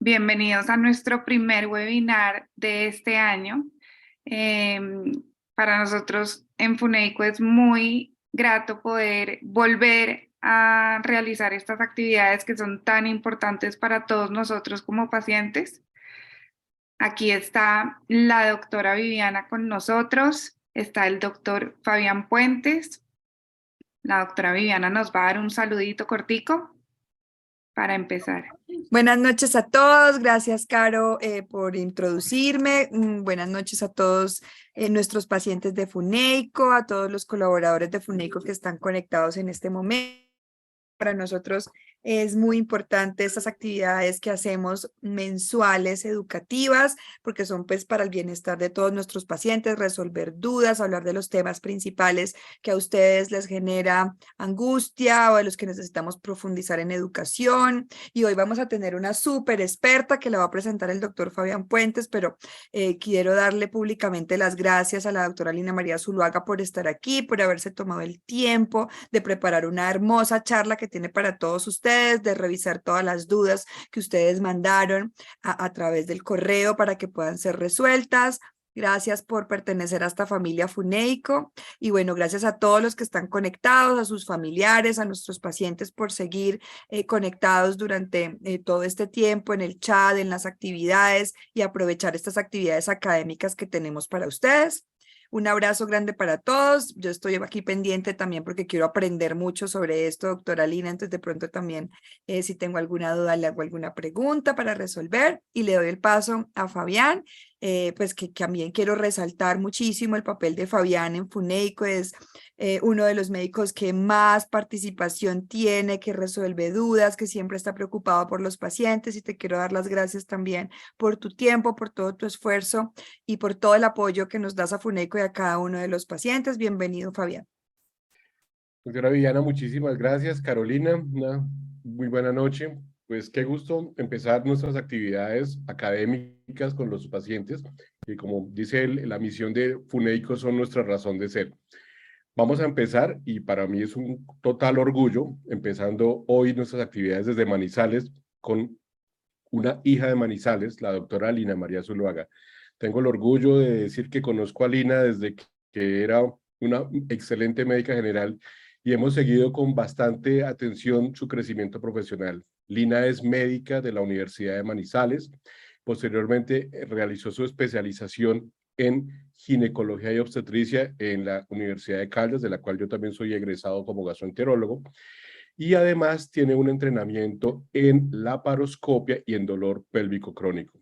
Bienvenidos a nuestro primer webinar de este año. Para nosotros en Funeico es muy grato poder volver a realizar estas actividades que son tan importantes para todos nosotros como pacientes. Aquí está la doctora Viviana con nosotros, está el doctor Fabián Puentes. La doctora Viviana nos va a dar un saludito cortico para empezar. Buenas noches a todos, gracias Caro por introducirme. Buenas noches a todos nuestros pacientes de Funeico, a todos los colaboradores de Funeico que están conectados en este momento. Para nosotros es muy importante estas actividades que hacemos mensuales educativas, porque son pues para el bienestar de todos nuestros pacientes, resolver dudas, hablar de los temas principales que a ustedes les genera angustia o de los que necesitamos profundizar en educación. Y hoy vamos a tener una súper experta que la va a presentar el doctor Fabián Puentes, pero quiero darle públicamente las gracias a la doctora Lina María Zuluaga por estar aquí, por haberse tomado el tiempo de preparar una hermosa charla que tiene para todos ustedes, de revisar todas las dudas que ustedes mandaron a través del correo para que puedan ser resueltas. Gracias por pertenecer a esta familia Funeico y bueno, gracias a todos los que están conectados, a sus familiares, a nuestros pacientes por seguir conectados durante todo este tiempo en el chat, en las actividades y aprovechar estas actividades académicas que tenemos para ustedes. Un abrazo grande para todos. Yo estoy aquí pendiente también porque quiero aprender mucho sobre esto, doctora Lina. Entonces, de pronto también, si tengo alguna duda, le hago alguna pregunta para resolver y le doy el paso a Fabián. Pues que también quiero resaltar muchísimo el papel de Fabián en Funeico. Es uno de los médicos que más participación tiene, que resuelve dudas, que siempre está preocupado por los pacientes y te quiero dar las gracias también por tu tiempo, por todo tu esfuerzo y por todo el apoyo que nos das a Funeico y a cada uno de los pacientes. Bienvenido, Fabián. Doctora Viviana, muchísimas gracias. Carolina, una muy buena noche. Pues qué gusto empezar nuestras actividades académicas con los pacientes, que como dice él, la misión de Funeico son nuestra razón de ser. Vamos a empezar y para mí es un total orgullo, empezando hoy nuestras actividades desde Manizales con una hija de Manizales, la doctora Lina María Zuluaga. Tengo el orgullo de decir que conozco a Lina desde que era una excelente médica general y hemos seguido con bastante atención su crecimiento profesional. Lina es médica de la Universidad de Manizales. Posteriormente realizó su especialización en ginecología y obstetricia en la Universidad de Caldas, de la cual yo también soy egresado como gastroenterólogo. Y además tiene un entrenamiento en laparoscopia y en dolor pélvico crónico.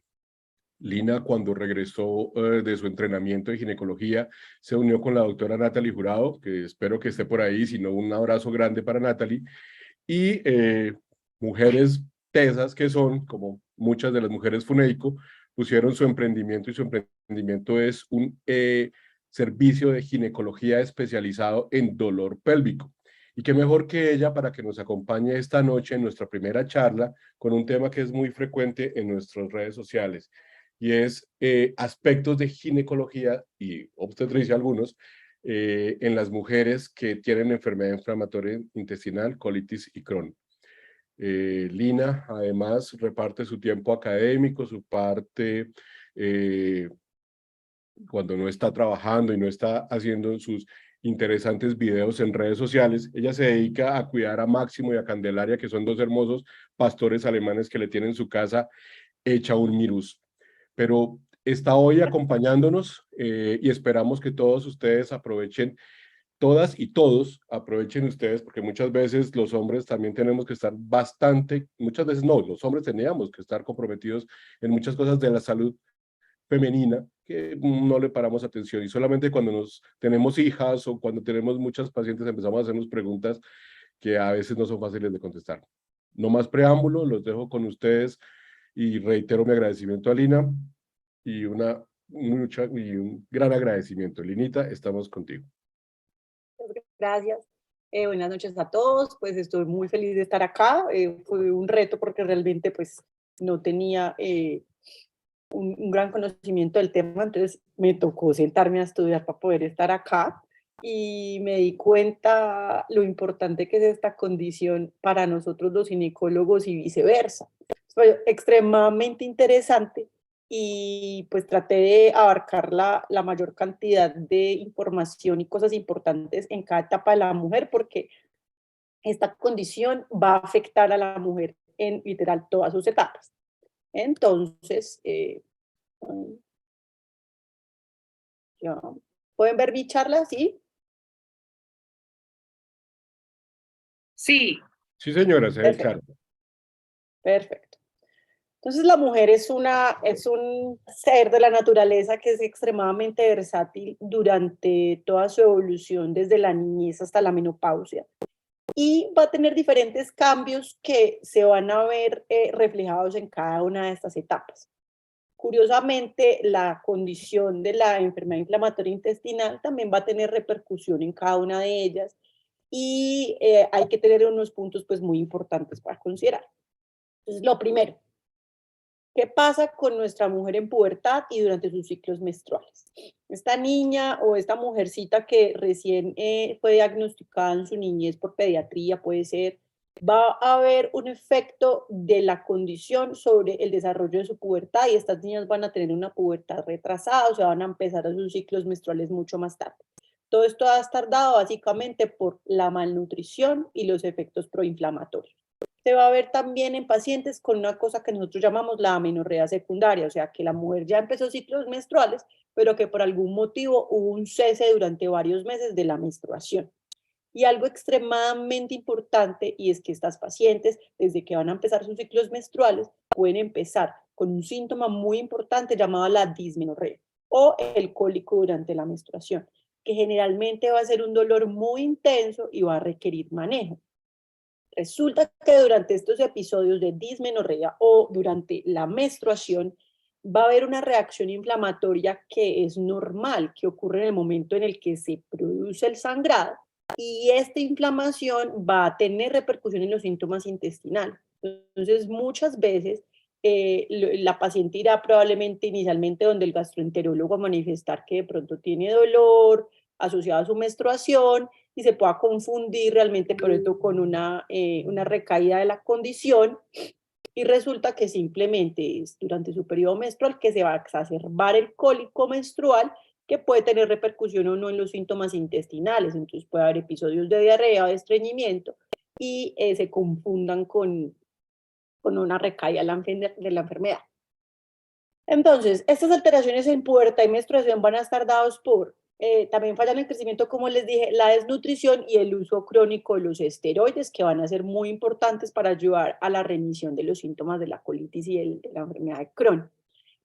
Lina, cuando regresó de su entrenamiento de ginecología, se unió con la doctora Natalie Jurado, que espero que esté por ahí, si no, un abrazo grande para Natalie, y mujeres tesas que son, como muchas de las mujeres Funeico, pusieron su emprendimiento y su emprendimiento es un servicio de ginecología especializado en dolor pélvico. Y qué mejor que ella para que nos acompañe esta noche en nuestra primera charla con un tema que es muy frecuente en nuestras redes sociales y es aspectos de ginecología y obstetricia algunos en las mujeres que tienen enfermedad inflamatoria intestinal, colitis y Crohn. Lina además reparte su tiempo académico, su parte cuando no está trabajando y no está haciendo sus interesantes videos en redes sociales. Ella se dedica a cuidar a Máximo y a Candelaria, que son dos hermosos pastores alemanes que le tienen su casa hecha un mirus. Pero está hoy acompañándonos y esperamos que todos ustedes aprovechen, todas y todos aprovechen ustedes, porque muchas veces los hombres también tenemos que estar bastante, muchas veces no, los hombres teníamos que estar comprometidos en muchas cosas de la salud femenina que no le paramos atención y solamente cuando nos tenemos hijas o cuando tenemos muchas pacientes empezamos a hacernos preguntas que a veces no son fáciles de contestar. No más preámbulo, los dejo con ustedes y reitero mi agradecimiento a Lina y un gran agradecimiento. Linita, estamos contigo. Gracias. Buenas noches a todos. Pues estoy muy feliz de estar acá. Fue un reto porque realmente pues no tenía un gran conocimiento del tema, entonces me tocó sentarme a estudiar para poder estar acá y me di cuenta lo importante que es esta condición para nosotros los ginecólogos y viceversa. Fue extremadamente interesante y pues traté de abarcar la mayor cantidad de información y cosas importantes en cada etapa de la mujer, porque esta condición va a afectar a la mujer en literal todas sus etapas. Entonces, ya. ¿Pueden ver mi charla? ¿Sí? Sí, Sí, señora, se ve Perfecto. claro. Perfecto. Entonces la mujer es un ser de la naturaleza que es extremadamente versátil durante toda su evolución, desde la niñez hasta la menopausia. Y va a tener diferentes cambios que se van a ver reflejados en cada una de estas etapas. Curiosamente, la condición de la enfermedad inflamatoria intestinal también va a tener repercusión en cada una de ellas y hay que tener unos puntos pues muy importantes para considerar. Entonces, lo primero, ¿qué pasa con nuestra mujer en pubertad y durante sus ciclos menstruales? Esta niña o esta mujercita que recién fue diagnosticada en su niñez por pediatría, puede ser, va a haber un efecto de la condición sobre el desarrollo de su pubertad y estas niñas van a tener una pubertad retrasada, o sea, van a empezar a sus ciclos menstruales mucho más tarde. Todo esto va a estar dado básicamente por la malnutrición y los efectos proinflamatorios. Se va a ver también en pacientes con una cosa que nosotros llamamos la amenorrea secundaria, o sea, que la mujer ya empezó ciclos menstruales, pero que por algún motivo hubo un cese durante varios meses de la menstruación. Y algo extremadamente importante, y es que estas pacientes, desde que van a empezar sus ciclos menstruales, pueden empezar con un síntoma muy importante llamado la dismenorrea o el cólico durante la menstruación, que generalmente va a ser un dolor muy intenso y va a requerir manejo. Resulta que durante estos episodios de dismenorrea o durante la menstruación va a haber una reacción inflamatoria que es normal, que ocurre en el momento en el que se produce el sangrado y esta inflamación va a tener repercusión en los síntomas intestinales. Entonces, muchas veces la paciente irá probablemente inicialmente donde el gastroenterólogo a manifestar que de pronto tiene dolor asociado a su menstruación y se pueda confundir realmente por esto con una recaída de la condición y resulta que simplemente es durante su periodo menstrual que se va a exacerbar el cólico menstrual que puede tener repercusión o no en los síntomas intestinales, entonces puede haber episodios de diarrea o de estreñimiento y se confundan con una recaída de la enfermedad. Entonces, estas alteraciones en pubertad y menstruación van a estar dados por también fallan el crecimiento, como les dije, la desnutrición y el uso crónico de los esteroides, que van a ser muy importantes para ayudar a la remisión de los síntomas de la colitis y de la enfermedad de Crohn.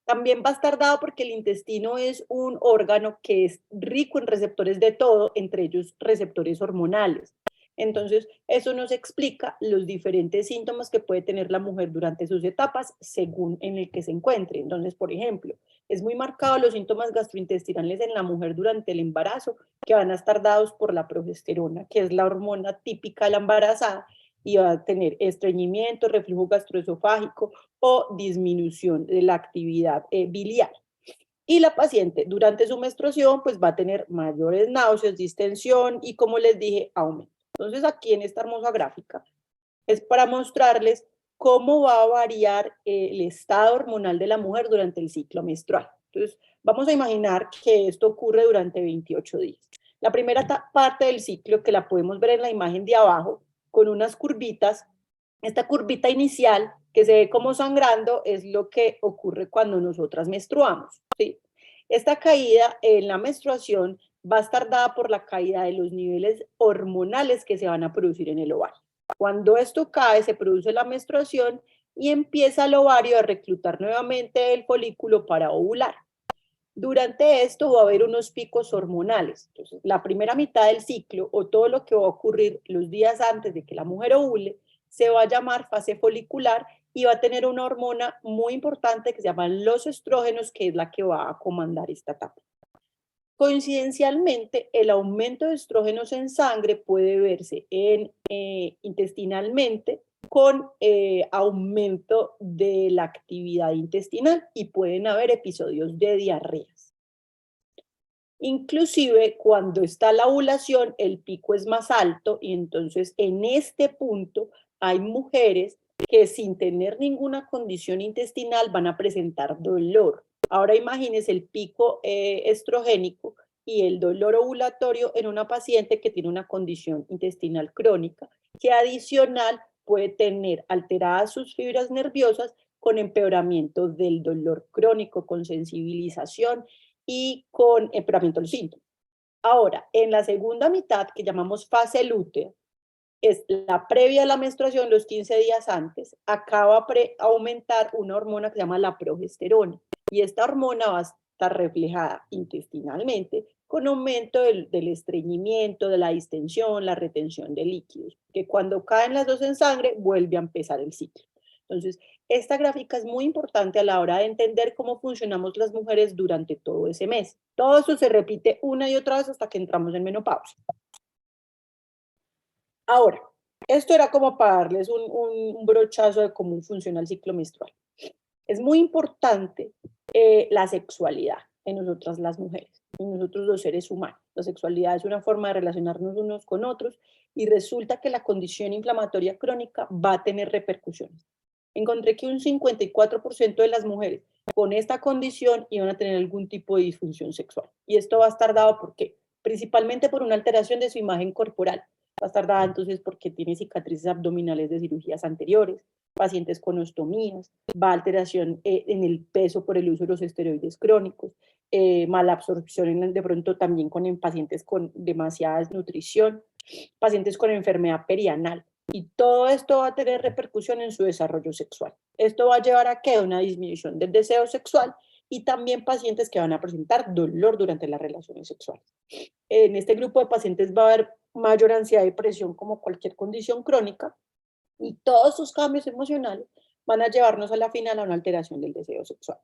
También va a estar dado porque el intestino es un órgano que es rico en receptores de todo, entre ellos receptores hormonales. Entonces, eso nos explica los diferentes síntomas que puede tener la mujer durante sus etapas según en el que se encuentre. Entonces, por ejemplo, es muy marcado los síntomas gastrointestinales en la mujer durante el embarazo, que van a estar dados por la progesterona, que es la hormona típica de la embarazada, y va a tener estreñimiento, reflujo gastroesofágico o disminución de la actividad biliar. Y la paciente durante su menstruación pues va a tener mayores náuseas, distensión y, como les dije, aumento. Entonces, aquí en esta hermosa gráfica es para mostrarles cómo va a variar el estado hormonal de la mujer durante el ciclo menstrual. Entonces, vamos a imaginar que esto ocurre durante 28 días. La primera parte del ciclo, que la podemos ver en la imagen de abajo, con unas curvitas, esta curvita inicial que se ve como sangrando es lo que ocurre cuando nosotras menstruamos, ¿sí? Esta caída en la menstruación va a estar dada por la caída de los niveles hormonales que se van a producir en el ovario. Cuando esto cae, se produce la menstruación y empieza el ovario a reclutar nuevamente el folículo para ovular. Durante esto va a haber unos picos hormonales. Entonces, la primera mitad del ciclo o todo lo que va a ocurrir los días antes de que la mujer ovule se va a llamar fase folicular y va a tener una hormona muy importante que se llama los estrógenos, que es la que va a comandar esta etapa. Coincidencialmente, el aumento de estrógenos en sangre puede verse intestinalmente con aumento de la actividad intestinal y pueden haber episodios de diarreas. Inclusive cuando está la ovulación, el pico es más alto y entonces en este punto hay mujeres que sin tener ninguna condición intestinal van a presentar dolor. Ahora imagínense el pico estrogénico y el dolor ovulatorio en una paciente que tiene una condición intestinal crónica, que adicional puede tener alteradas sus fibras nerviosas con empeoramiento del dolor crónico, con sensibilización y con empeoramiento de los síntomas. Ahora, en la segunda mitad, que llamamos fase lútea, es la previa a la menstruación, los 15 días antes, acaba a aumentar una hormona que se llama la progesterona. Y esta hormona va a estar reflejada intestinalmente con aumento del estreñimiento, de la distensión, la retención de líquidos, que cuando caen las dos en sangre vuelve a empezar el ciclo. Entonces, esta gráfica es muy importante a la hora de entender cómo funcionamos las mujeres durante todo ese mes. Todo eso se repite una y otra vez hasta que entramos en menopausia. Ahora, esto era como para darles un brochazo de cómo funciona el ciclo menstrual. Es muy importante la sexualidad en nosotras las mujeres, en nosotros los seres humanos. La sexualidad es una forma de relacionarnos unos con otros y resulta que la condición inflamatoria crónica va a tener repercusiones. Encontré que un 54% de las mujeres con esta condición iban a tener algún tipo de disfunción sexual. Y esto va a estar dado ¿por qué? Principalmente por una alteración de su imagen corporal. Va a estar dada entonces porque tiene cicatrices abdominales de cirugías anteriores, pacientes con ostomías, va a alteración en el peso por el uso de los esteroides crónicos, mala absorción de pronto también en pacientes con demasiada desnutrición, pacientes con enfermedad perianal. Y todo esto va a tener repercusión en su desarrollo sexual. Esto va a llevar a que una disminución del deseo sexual y también pacientes que van a presentar dolor durante las relaciones sexuales. En este grupo de pacientes va a haber mayor ansiedad y depresión como cualquier condición crónica y todos sus cambios emocionales van a llevarnos a la final a una alteración del deseo sexual.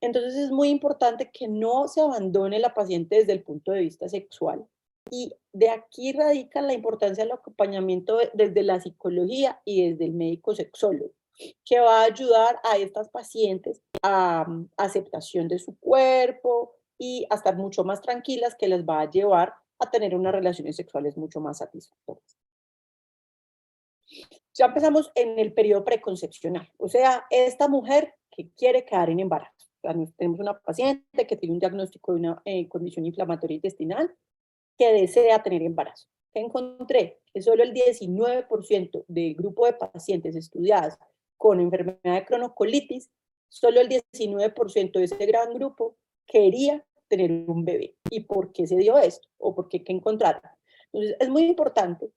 Entonces es muy importante que no se abandone la paciente desde el punto de vista sexual. Y de aquí radica la importancia del acompañamiento desde la psicología y desde el médico sexólogo, que va a ayudar a estas pacientes a aceptación de su cuerpo y a estar mucho más tranquilas, que les va a llevar a tener unas relaciones sexuales mucho más satisfactorias. Ya empezamos en el periodo preconcepcional, o sea, esta mujer que quiere quedar en embarazo. O sea, tenemos una paciente que tiene un diagnóstico de una condición inflamatoria intestinal que desea tener embarazo. ¿Qué encontré? Que solo el 19% del grupo de pacientes estudiadas con enfermedad de cronocolitis, solo el 19% de ese gran grupo quería tener un bebé. ¿Y por qué se dio esto? ¿O por qué encontraron? Entonces, es muy importante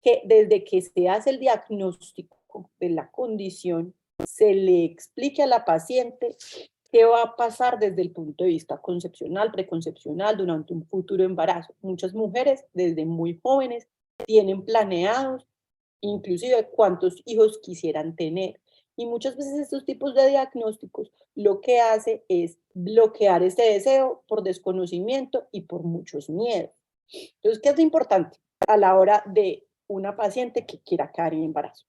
que desde que se hace el diagnóstico de la condición, se le explique a la paciente qué va a pasar desde el punto de vista concepcional, preconcepcional, durante un futuro embarazo. Muchas mujeres desde muy jóvenes tienen planeados inclusive cuántos hijos quisieran tener. Y muchas veces estos tipos de diagnósticos lo que hace es bloquear este deseo por desconocimiento y por muchos miedos. Entonces, ¿qué es lo importante a la hora de una paciente que quiera quedar en embarazo?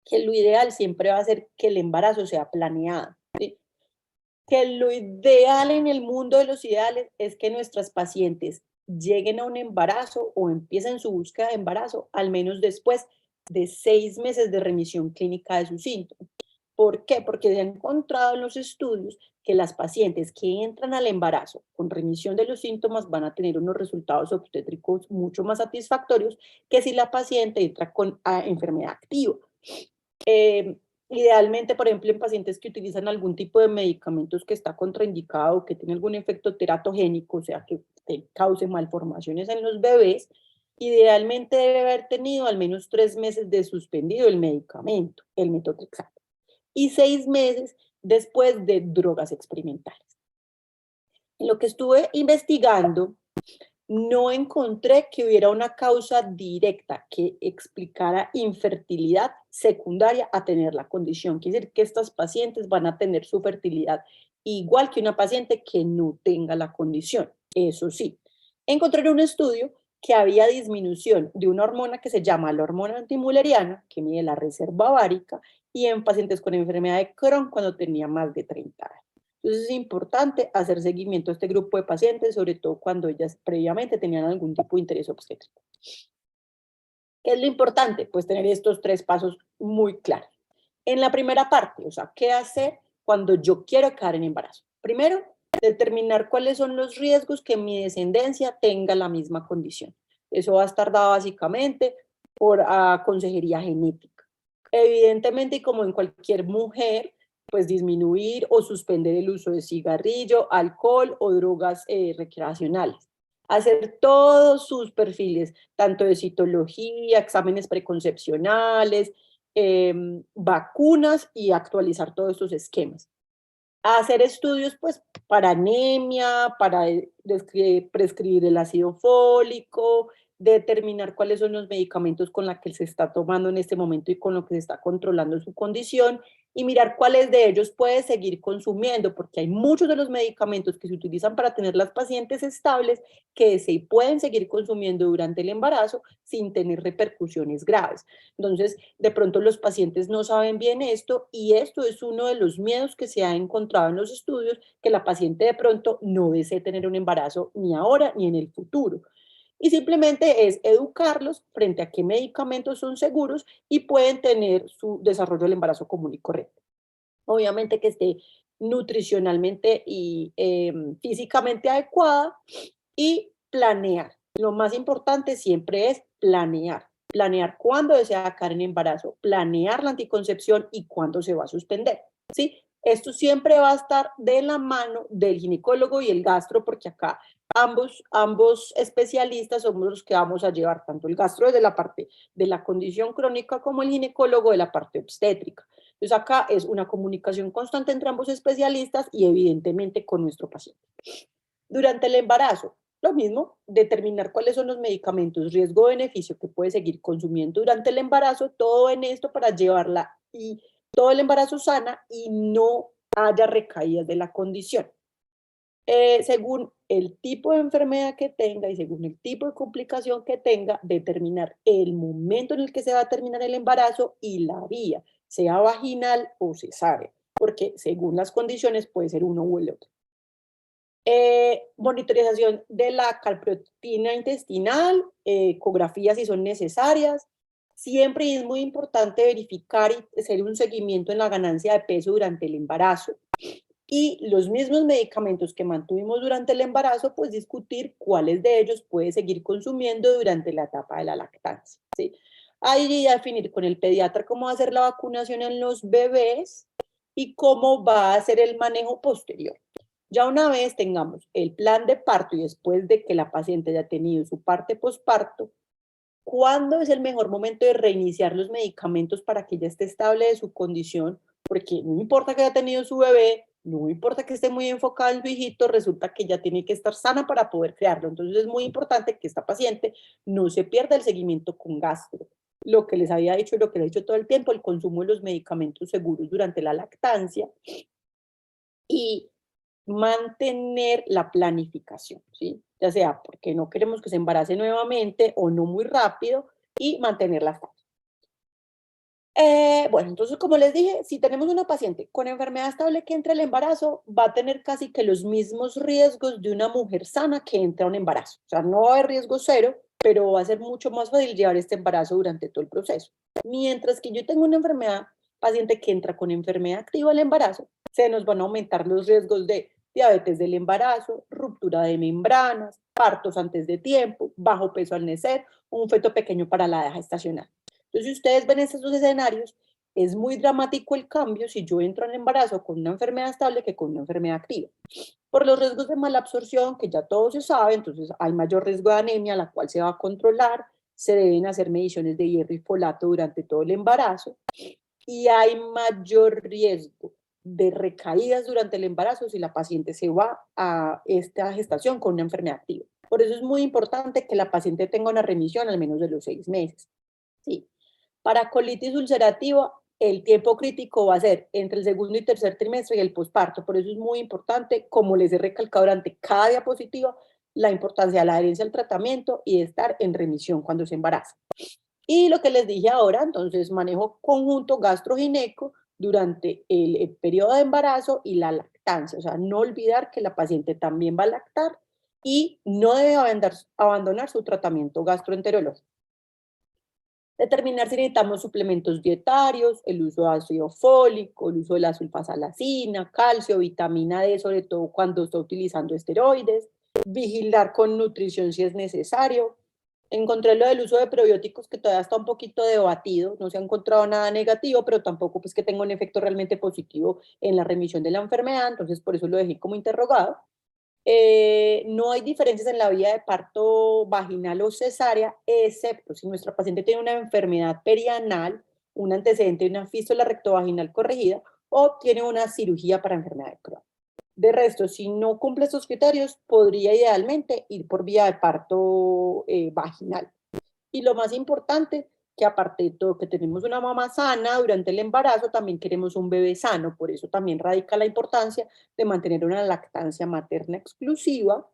Que lo ideal siempre va a ser que el embarazo sea planeado, ¿sí? Que lo ideal en el mundo de los ideales es que nuestras pacientes lleguen a un embarazo o empiecen su búsqueda de embarazo al menos después de 6 meses de remisión clínica de sus síntomas. ¿Por qué? Porque se ha encontrado en los estudios que las pacientes que entran al embarazo con remisión de los síntomas van a tener unos resultados obstétricos mucho más satisfactorios que si la paciente entra con enfermedad activa. Idealmente, por ejemplo, en pacientes que utilizan algún tipo de medicamentos que está contraindicado, que tiene algún efecto teratogénico, o sea, que cause malformaciones en los bebés, idealmente debe haber tenido al menos 3 meses de suspendido el medicamento, el metotrexato, y 6 meses después de drogas experimentales. En lo que estuve investigando, no encontré que hubiera una causa directa que explicara infertilidad secundaria a tener la condición. Quiere decir que estas pacientes van a tener su fertilidad igual que una paciente que no tenga la condición. Eso sí, encontré en un estudio que había disminución de una hormona que se llama la hormona antimuleriana, que mide la reserva ovárica, y en pacientes con enfermedad de Crohn cuando tenía más de 30 años. Entonces es importante hacer seguimiento a este grupo de pacientes, sobre todo cuando ellas previamente tenían algún tipo de interés obstétrico. ¿Qué es lo importante? Pues tener estos 3 pasos muy claros. En la primera parte, o sea, ¿qué hacer cuando yo quiero quedar en embarazo? Primero, determinar cuáles son los riesgos que mi descendencia tenga la misma condición. Eso va a estar dado básicamente por consejería genética. Evidentemente, y como en cualquier mujer, pues disminuir o suspender el uso de cigarrillo, alcohol o drogas recreacionales. Hacer todos sus perfiles, tanto de citología, exámenes preconcepcionales, vacunas y actualizar todos estos esquemas. Hacer estudios pues para anemia, para prescribir el ácido fólico, determinar cuáles son los medicamentos con los que se está tomando en este momento y con lo que se está controlando su condición y mirar cuáles de ellos puede seguir consumiendo, porque hay muchos de los medicamentos que se utilizan para tener las pacientes estables que se pueden seguir consumiendo durante el embarazo sin tener repercusiones graves. Entonces, de pronto los pacientes no saben bien esto y esto es uno de los miedos que se ha encontrado en los estudios, que la paciente de pronto no desee tener un embarazo ni ahora ni en el futuro. Y simplemente es educarlos frente a qué medicamentos son seguros y pueden tener su desarrollo del embarazo común y correcto. Obviamente que esté nutricionalmente y físicamente adecuada y planear. Lo más importante siempre es planear. Planear cuándo desea caer en embarazo, planear la anticoncepción y cuándo se va a suspender. ¿Sí? Esto siempre va a estar de la mano del ginecólogo y el gastro, porque acá ambos especialistas somos los que vamos a llevar tanto el gastro desde la parte de la condición crónica como el ginecólogo de la parte obstétrica. Entonces acá es una comunicación constante entre ambos especialistas y evidentemente con nuestro paciente. Durante el embarazo, lo mismo, determinar cuáles son los medicamentos riesgo-beneficio que puede seguir consumiendo durante el embarazo, todo en esto para llevarla y todo el embarazo sana y no haya recaídas de la condición. Según el tipo de enfermedad que tenga y según el tipo de complicación que tenga, determinar el momento en el que se va a terminar el embarazo y la vía, sea vaginal o cesárea, porque según las condiciones puede ser uno u el otro. Monitorización de la calprotina intestinal, ecografías si son necesarias. Siempre es muy importante verificar y hacer un seguimiento en la ganancia de peso durante el embarazo. Y los mismos medicamentos que mantuvimos durante el embarazo, pues discutir cuáles de ellos puede seguir consumiendo durante la etapa de la lactancia, ¿sí? Ahí ya definir con el pediatra cómo va a hacer la vacunación en los bebés y cómo va a hacer el manejo posterior. Ya una vez tengamos el plan de parto y después de que la paciente haya tenido su parte posparto, ¿cuándo es el mejor momento de reiniciar los medicamentos para que ella esté estable de su condición? Porque no importa que haya tenido su bebé, no importa que esté muy enfocada en su hijito, resulta que ella tiene que estar sana para poder crearlo. Entonces es muy importante que esta paciente no se pierda el seguimiento con gastro. Lo que les había dicho y lo que les he dicho todo el tiempo, el consumo de los medicamentos seguros durante la lactancia y mantener la planificación, ¿sí? Ya sea porque no queremos que se embarace nuevamente o no muy rápido y mantenerla estable. Bueno, entonces como les dije, si tenemos una paciente con enfermedad estable que entra al embarazo, va a tener casi que los mismos riesgos de una mujer sana que entra a un embarazo. O sea, no va a haber riesgo cero, pero va a ser mucho más fácil llevar este embarazo durante todo el proceso. Mientras que yo tengo una paciente que entra con enfermedad activa al embarazo, se nos van a aumentar los riesgos de diabetes del embarazo, ruptura de membranas, partos antes de tiempo, bajo peso al nacer, un feto pequeño para la edad gestacional. Entonces, si ustedes ven estos dos escenarios, es muy dramático el cambio si yo entro en embarazo con una enfermedad estable que con una enfermedad activa. Por los riesgos de mala absorción, que ya todo se sabe, entonces hay mayor riesgo de anemia, la cual se va a controlar, se deben hacer mediciones de hierro y folato durante todo el embarazo, y hay mayor riesgo de recaídas durante el embarazo si la paciente se va a esta gestación con una enfermedad activa. Por eso es muy importante que la paciente tenga una remisión al menos de los 6 meses. ¿Sí? Para colitis ulcerativa, el tiempo crítico va a ser entre el segundo y tercer trimestre y el posparto. Por eso es muy importante, como les he recalcado durante cada diapositiva, la importancia de la adherencia al tratamiento y de estar en remisión cuando se embaraza. Y lo que les dije ahora, entonces manejo conjunto gastrogineco durante el periodo de embarazo y la lactancia. O sea, no olvidar que la paciente también va a lactar y no debe abandonar su tratamiento gastroenterológico. Determinar si necesitamos suplementos dietarios, el uso de ácido fólico, el uso de la sulfasalacina, calcio, vitamina D, sobre todo cuando está utilizando esteroides. Vigilar con nutrición si es necesario. Encontré lo del uso de probióticos que todavía está un poquito debatido, no se ha encontrado nada negativo, pero tampoco pues que tenga un efecto realmente positivo en la remisión de la enfermedad, entonces por eso lo dejé como interrogado. No hay diferencias en la vía de parto vaginal o cesárea, excepto si nuestra paciente tiene una enfermedad perianal, un antecedente de una fístula rectovaginal corregida o tiene una cirugía para enfermedad de Crohn. De resto, si no cumple estos criterios, podría idealmente ir por vía de parto vaginal. Y lo más importante, que aparte de todo que tenemos una mamá sana durante el embarazo, también queremos un bebé sano. Por eso también radica la importancia de mantener una lactancia materna exclusiva,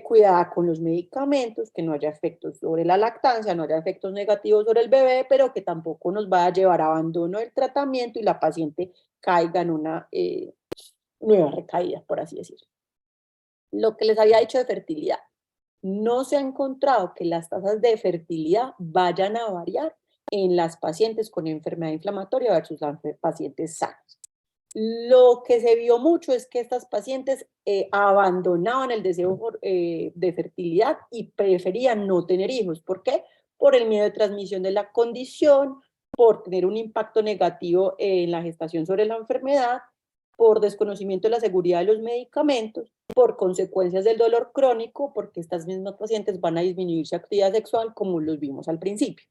cuidada con los medicamentos, que no haya efectos sobre la lactancia, no haya efectos negativos sobre el bebé, pero que tampoco nos va a llevar a abandono del tratamiento y la paciente caiga en una nueva recaída, por así decirlo. Lo que les había dicho de fertilidad. No se ha encontrado que las tasas de fertilidad vayan a variar en las pacientes con enfermedad inflamatoria versus las pacientes sanas. Lo que se vio mucho es que estas pacientes abandonaban el deseo de fertilidad y preferían no tener hijos. ¿Por qué? Por el miedo de transmisión de la condición, por tener un impacto negativo en la gestación sobre la enfermedad, por desconocimiento de la seguridad de los medicamentos, por consecuencias del dolor crónico, porque estas mismas pacientes van a disminuir su actividad sexual como los vimos al principio.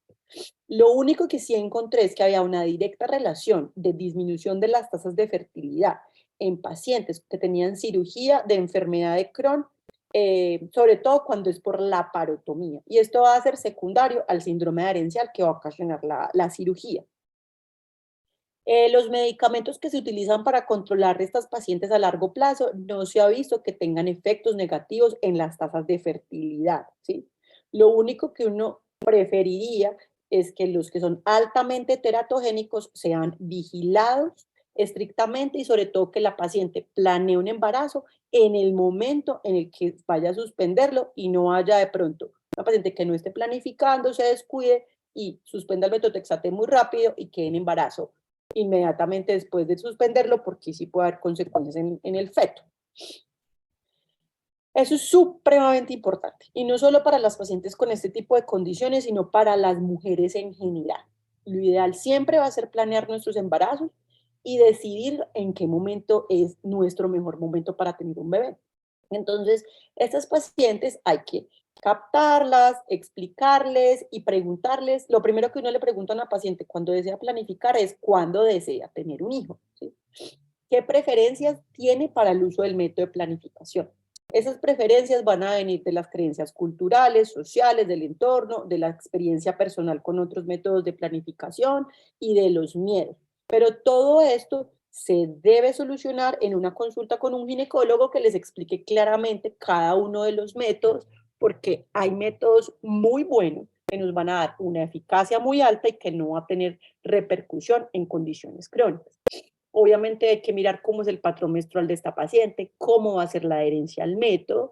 Lo único que sí encontré es que había una directa relación de disminución de las tasas de fertilidad en pacientes que tenían cirugía de enfermedad de Crohn, sobre todo cuando es por la parotomía. Y esto va a ser secundario al síndrome herencial que va a ocasionar la cirugía. Los medicamentos que se utilizan para controlar estas pacientes a largo plazo no se ha visto que tengan efectos negativos en las tasas de fertilidad, ¿sí? Lo único que uno preferiría es que los que son altamente teratogénicos sean vigilados estrictamente y sobre todo que la paciente planee un embarazo en el momento en el que vaya a suspenderlo y no haya de pronto una paciente que no esté planificando, se descuide y suspenda el metotrexate muy rápido y quede en embarazo inmediatamente después de suspenderlo, porque sí puede haber consecuencias en el feto. Eso es supremamente importante, y no solo para las pacientes con este tipo de condiciones, sino para las mujeres en general. Lo ideal siempre va a ser planear nuestros embarazos y decidir en qué momento es nuestro mejor momento para tener un bebé. Entonces, estas pacientes hay que captarlas, explicarles y preguntarles. Lo primero que uno le pregunta a una paciente cuando desea planificar es cuándo desea tener un hijo, ¿sí? ¿Qué preferencias tiene para el uso del método de planificación? Esas preferencias van a venir de las creencias culturales, sociales, del entorno, de la experiencia personal con otros métodos de planificación y de los miedos. Pero todo esto se debe solucionar en una consulta con un ginecólogo que les explique claramente cada uno de los métodos, porque hay métodos muy buenos que nos van a dar una eficacia muy alta y que no va a tener repercusión en condiciones crónicas. Obviamente hay que mirar cómo es el patrón menstrual de esta paciente, cómo va a ser la adherencia al método.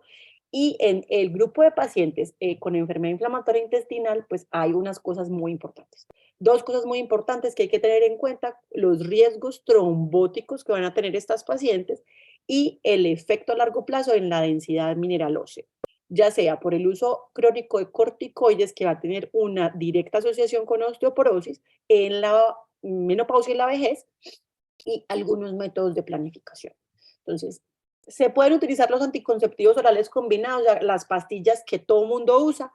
Y en el grupo de pacientes con enfermedad inflamatoria intestinal, pues hay unas cosas muy importantes. Dos cosas muy importantes que hay que tener en cuenta: los riesgos trombóticos que van a tener estas pacientes y el efecto a largo plazo en la densidad mineral ósea, ya sea por el uso crónico de corticoides, que va a tener una directa asociación con osteoporosis en la menopausia y la vejez, y algunos métodos de planificación. Entonces, ¿se pueden utilizar los anticonceptivos orales combinados, las pastillas que todo mundo usa?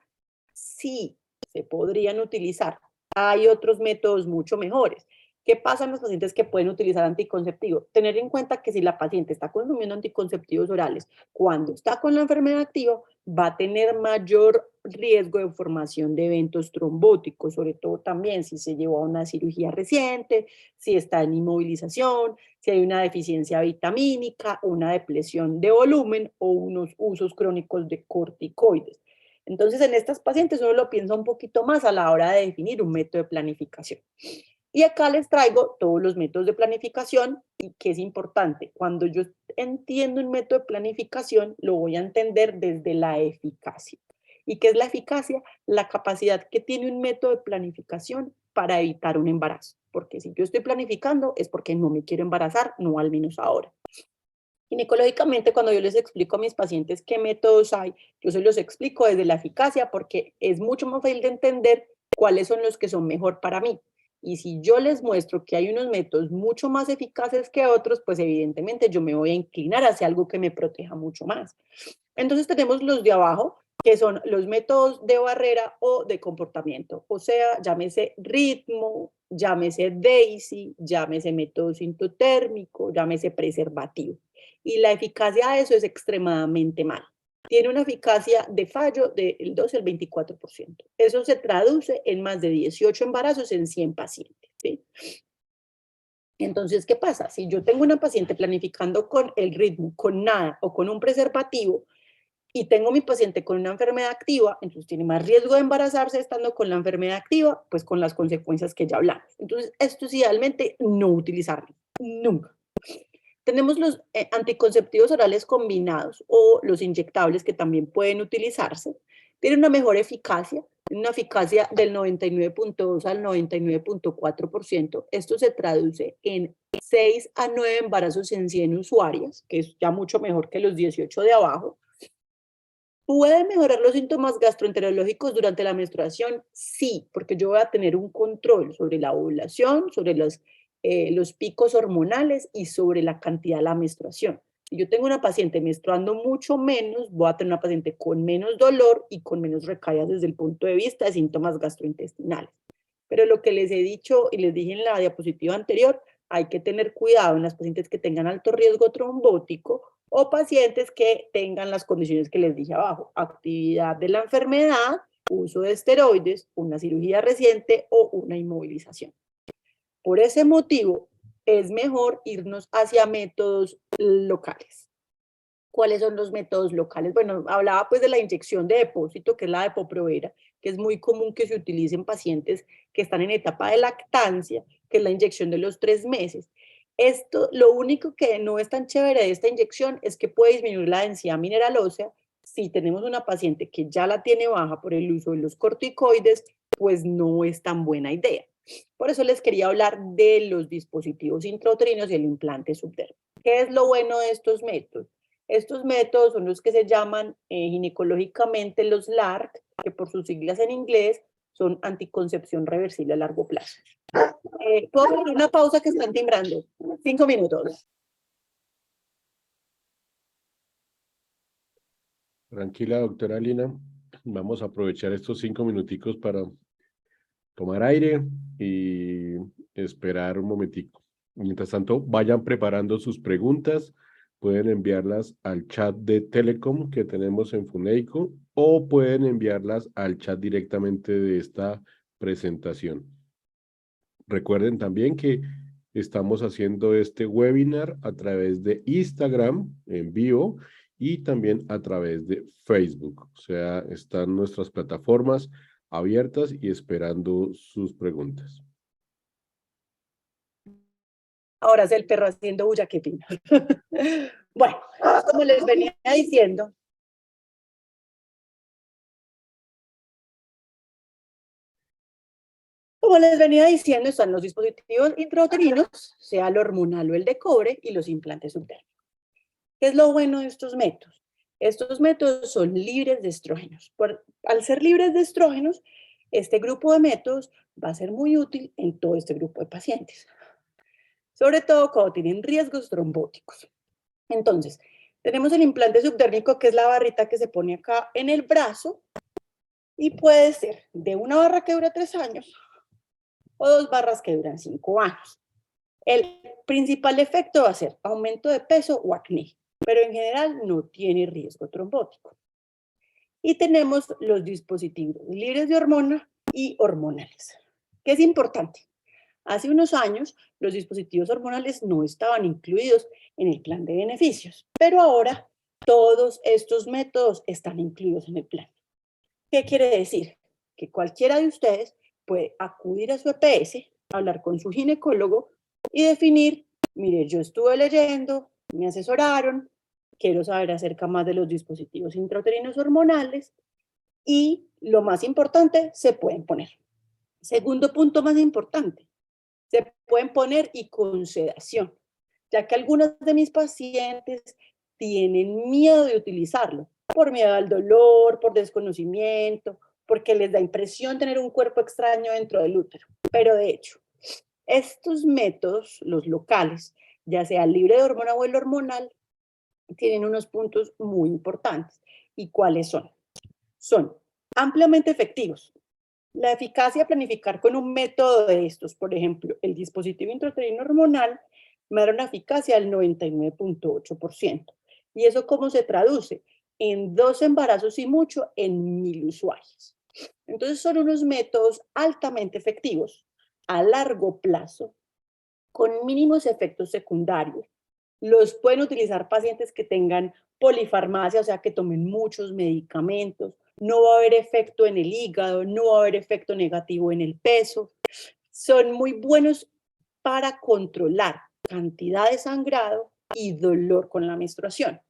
Sí, se podrían utilizar. Hay otros métodos mucho mejores. ¿Qué pasa en los pacientes que pueden utilizar anticonceptivos? Tener en cuenta que si la paciente está consumiendo anticonceptivos orales cuando está con la enfermedad activa, va a tener mayor riesgo de formación de eventos trombóticos, sobre todo también si se llevó a una cirugía reciente, si está en inmovilización, si hay una deficiencia vitamínica, una depresión de volumen o unos usos crónicos de corticoides. Entonces, en estas pacientes uno lo piensa un poquito más a la hora de definir un método de planificación. Y acá les traigo todos los métodos de planificación, y que es importante, cuando yo entiendo un método de planificación, lo voy a entender desde la eficacia. ¿Y qué es la eficacia? La capacidad que tiene un método de planificación para evitar un embarazo. Porque si yo estoy planificando es porque no me quiero embarazar, no al menos ahora. Ginecológicamente, cuando yo les explico a mis pacientes qué métodos hay, yo se los explico desde la eficacia porque es mucho más fácil de entender cuáles son los que son mejor para mí. Y si yo les muestro que hay unos métodos mucho más eficaces que otros, pues evidentemente yo me voy a inclinar hacia algo que me proteja mucho más. Entonces tenemos los de abajo, que son los métodos de barrera o de comportamiento. O sea, llámese ritmo, llámese DAISY, llámese método sintotérmico, llámese preservativo. Y la eficacia de eso es extremadamente mala. Tiene una eficacia de fallo del 12 al 24%. Eso se traduce en más de 18 embarazos en 100 pacientes, ¿sí? Entonces, ¿qué pasa? Si yo tengo una paciente planificando con el ritmo, con nada o con un preservativo, y tengo mi paciente con una enfermedad activa, entonces tiene más riesgo de embarazarse estando con la enfermedad activa, pues con las consecuencias que ya hablamos. Entonces, esto es idealmente no utilizarlo, nunca. Tenemos los anticonceptivos orales combinados o los inyectables que también pueden utilizarse. Tienen una mejor eficacia, una eficacia del 99.2 al 99.4%. Esto se traduce en 6 a 9 embarazos en 100 usuarias, que es ya mucho mejor que los 18 de abajo. ¿Puede mejorar los síntomas gastroenterológicos durante la menstruación? Sí, porque yo voy a tener un control sobre la ovulación, sobre los picos hormonales y sobre la cantidad de la menstruación. Si yo tengo una paciente menstruando mucho menos, voy a tener una paciente con menos dolor y con menos recaídas desde el punto de vista de síntomas gastrointestinales. Pero lo que les he dicho y les dije en la diapositiva anterior, hay que tener cuidado en las pacientes que tengan alto riesgo trombótico o pacientes que tengan las condiciones que les dije abajo, actividad de la enfermedad, uso de esteroides, una cirugía reciente o una inmovilización. Por ese motivo, es mejor irnos hacia métodos locales. ¿Cuáles son los métodos locales? Bueno, hablaba pues de la inyección de depósito, que es la Depo-Provera, que es muy común que se utilice en pacientes que están en etapa de lactancia, que es la inyección de los 3 meses. Esto, lo único que no es tan chévere de esta inyección es que puede disminuir la densidad mineral ósea. Si tenemos una paciente que ya la tiene baja por el uso de los corticoides, pues no es tan buena idea. Por eso les quería hablar de los dispositivos intrauterinos y el implante subdérmico. ¿Qué es lo bueno de estos métodos? Estos métodos son los que se llaman ginecológicamente los LARC, que por sus siglas en inglés son anticoncepción reversible a largo plazo. ¿Puedo hacer una pausa que están timbrando? 5 minutos. Tranquila, doctora Lina. Vamos a aprovechar estos 5 minuticos para tomar aire y esperar un momentico. Mientras tanto, vayan preparando sus preguntas. Pueden enviarlas al chat de Telecom que tenemos en Funeico o pueden enviarlas al chat directamente de esta presentación. Recuerden también que estamos haciendo este webinar a través de Instagram en vivo y también a través de Facebook. O sea, están nuestras plataformas abiertas y esperando sus preguntas. Ahora es el perro haciendo bulla, qué pena. Bueno, como les venía diciendo, están los dispositivos intrauterinos, sea el hormonal o el de cobre, y los implantes subdérmicos. ¿Qué es lo bueno de estos métodos? Estos métodos son libres de estrógenos. Al ser libres de estrógenos, este grupo de métodos va a ser muy útil en todo este grupo de pacientes, sobre todo cuando tienen riesgos trombóticos. Entonces, tenemos el implante subdérmico, que es la barrita que se pone acá en el brazo, y puede ser de una barra que dura 3 años o 2 barras que duran 5 años. El principal efecto va a ser aumento de peso o acné, pero en general no tiene riesgo trombótico. Y tenemos los dispositivos libres de hormona y hormonales. ¿Qué es importante? Hace unos años, los dispositivos hormonales no estaban incluidos en el plan de beneficios, pero ahora todos estos métodos están incluidos en el plan. ¿Qué quiere decir? Que cualquiera de ustedes puede acudir a su EPS, hablar con su ginecólogo y definir, mire, yo estuve leyendo, me asesoraron, quiero saber acerca más de los dispositivos intrauterinos hormonales, y lo más importante, se pueden poner. Segundo punto más importante, se pueden poner y con sedación, ya que algunas de mis pacientes tienen miedo de utilizarlo, por miedo al dolor, por desconocimiento, porque les da impresión tener un cuerpo extraño dentro del útero. Pero de hecho, estos métodos, los locales, ya sea el libre de hormona o el hormonal, tienen unos puntos muy importantes. ¿Y cuáles son? Son ampliamente efectivos. La eficacia de planificar con un método de estos, por ejemplo, el dispositivo intrauterino hormonal, me da una eficacia del 99.8%. ¿Y eso cómo se traduce? En 2 embarazos y mucho en 1000 usuarios. Entonces son unos métodos altamente efectivos a largo plazo, con mínimos efectos secundarios. Los pueden utilizar pacientes que tengan polifarmacia, o sea, que tomen muchos medicamentos. No va a haber efecto en el hígado, no va a haber efecto negativo en el peso. Son muy buenos para controlar cantidad de sangrado y dolor con la menstruación.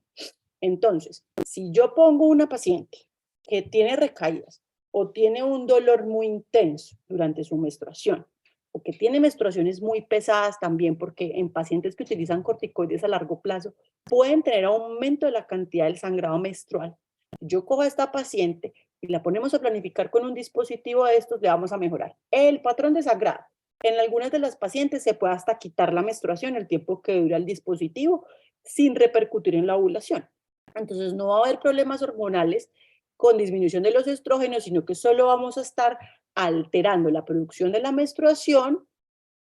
Entonces, si yo pongo una paciente que tiene recaídas o tiene un dolor muy intenso durante su menstruación, o que tiene menstruaciones muy pesadas también, porque en pacientes que utilizan corticoides a largo plazo pueden tener aumento de la cantidad del sangrado menstrual. Yo cojo a esta paciente y la ponemos a planificar con un dispositivo de estos, le vamos a mejorar el patrón de sangrado. En algunas de las pacientes se puede hasta quitar la menstruación el tiempo que dura el dispositivo sin repercutir en la ovulación. Entonces no va a haber problemas hormonales con disminución de los estrógenos, sino que solo vamos a estar alterando la producción de la menstruación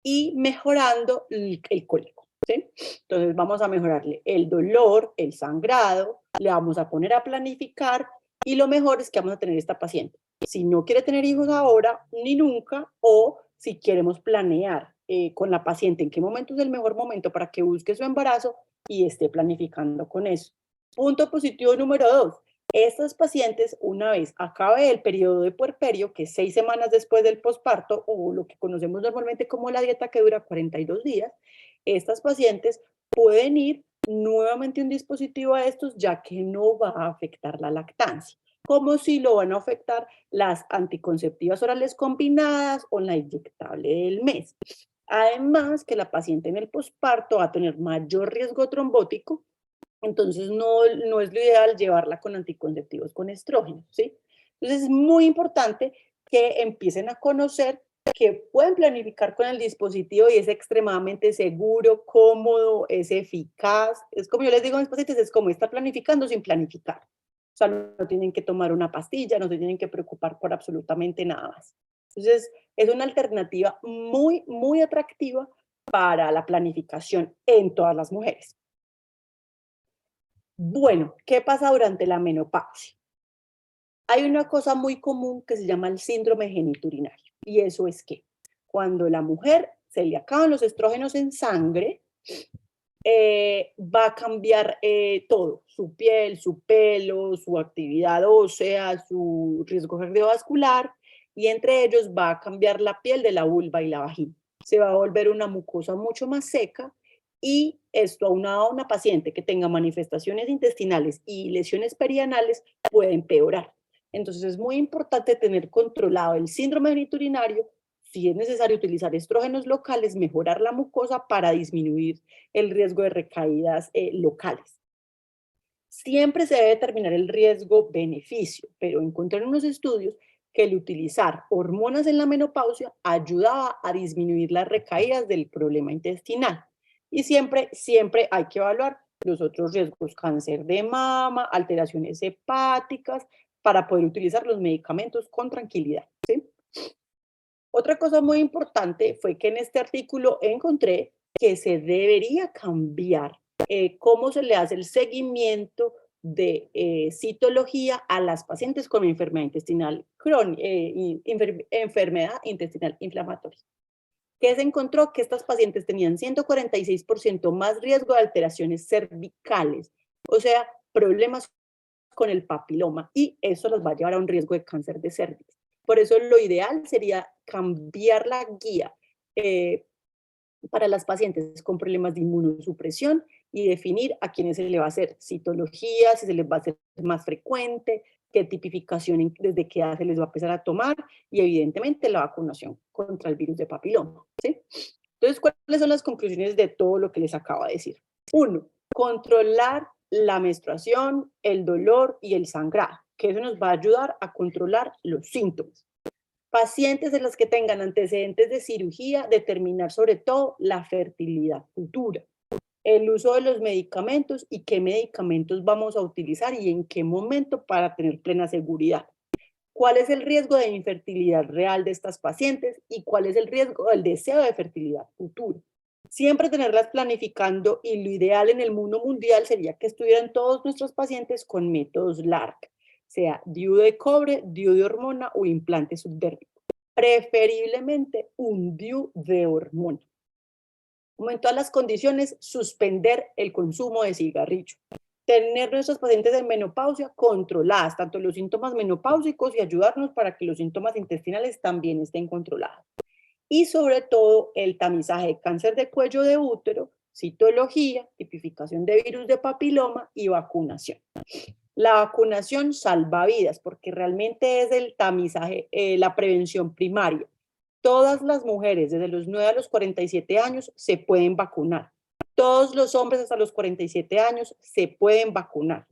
y mejorando el cólico, ¿sí? Entonces vamos a mejorarle el dolor, el sangrado, le vamos a poner a planificar y lo mejor es que vamos a tener esta paciente. Si no quiere tener hijos ahora ni nunca, o si queremos planear con la paciente en qué momento es el mejor momento para que busque su embarazo y esté planificando con eso. Punto positivo número 2. Estas pacientes, una vez acabe el periodo de puerperio, que es 6 semanas después del posparto, o lo que conocemos normalmente como la dieta que dura 42 días, estas pacientes pueden ir nuevamente a un dispositivo a estos, ya que no va a afectar la lactancia, como si lo van a afectar las anticonceptivas orales combinadas o la inyectable del mes. Además, que la paciente en el posparto va a tener mayor riesgo trombótico, entonces no es lo ideal llevarla con anticonceptivos con estrógenos, ¿sí? Entonces es muy importante que empiecen a conocer que pueden planificar con el dispositivo y es extremadamente seguro, cómodo, es eficaz. Es como yo les digo a mis pacientes, es como estar planificando sin planificar. O sea, no tienen que tomar una pastilla, no se tienen que preocupar por absolutamente nada más. Entonces, es una alternativa muy, muy atractiva para la planificación en todas las mujeres. Bueno, ¿qué pasa durante la menopausia? Hay una cosa muy común que se llama el síndrome genitourinario, y eso es que cuando la mujer se le acaban los estrógenos en sangre, va a cambiar todo, su piel, su pelo, su actividad ósea, su riesgo cardiovascular, y entre ellos va a cambiar la piel de la vulva y la vagina. Se va a volver una mucosa mucho más seca, y esto aunado a una paciente que tenga manifestaciones intestinales y lesiones perianales puede empeorar. Entonces es muy importante tener controlado el síndrome genitourinario. Si es necesario utilizar estrógenos locales, mejorar la mucosa para disminuir el riesgo de recaídas locales. Siempre se debe determinar el riesgo-beneficio, pero encontraron unos estudios que el utilizar hormonas en la menopausia ayudaba a disminuir las recaídas del problema intestinal. Y siempre hay que evaluar los otros riesgos, cáncer de mama, alteraciones hepáticas, para poder utilizar los medicamentos con tranquilidad, ¿sí? Otra cosa muy importante fue que en este artículo encontré que se debería cambiar cómo se le hace el seguimiento de citología a las pacientes con enfermedad intestinal crónica, enfermedad intestinal inflamatoria. Que se encontró que estas pacientes tenían 146% más riesgo de alteraciones cervicales, o sea, problemas con el papiloma, y eso los va a llevar a un riesgo de cáncer de cervix. Por eso lo ideal sería cambiar la guía para las pacientes con problemas de inmunosupresión y definir a quiénes se le va a hacer citología, si se les va a hacer más frecuente, qué tipificación, desde qué edad se les va a empezar a tomar y evidentemente la vacunación contra el virus de papiloma, ¿sí? Entonces, ¿cuáles son las conclusiones de todo lo que les acabo de decir? 1. Controlar la menstruación, el dolor y el sangrado, que eso nos va a ayudar a controlar los síntomas. Pacientes en las que tengan antecedentes de cirugía, determinar sobre todo la fertilidad futura, el uso de los medicamentos y qué medicamentos vamos a utilizar y en qué momento para tener plena seguridad. ¿Cuál es el riesgo de infertilidad real de estas pacientes y cuál es el riesgo del deseo de fertilidad futura? Siempre tenerlas planificando y lo ideal en el mundo mundial sería que estuvieran todos nuestros pacientes con métodos LARC, sea DIU de cobre, DIU de hormona o implante subdérmico. Preferiblemente un DIU de hormona. Como en todas las condiciones, suspender el consumo de cigarrillo. Tener nuestros pacientes en menopausia controladas, tanto los síntomas menopáusicos y ayudarnos para que los síntomas intestinales también estén controlados. Y sobre todo el tamizaje de cáncer de cuello de útero, citología, tipificación de virus de papiloma y vacunación. La vacunación salva vidas porque realmente es el tamizaje, la prevención primaria. Todas las mujeres desde los 9 a los 47 años se pueden vacunar. Todos los hombres hasta los 47 años se pueden vacunar.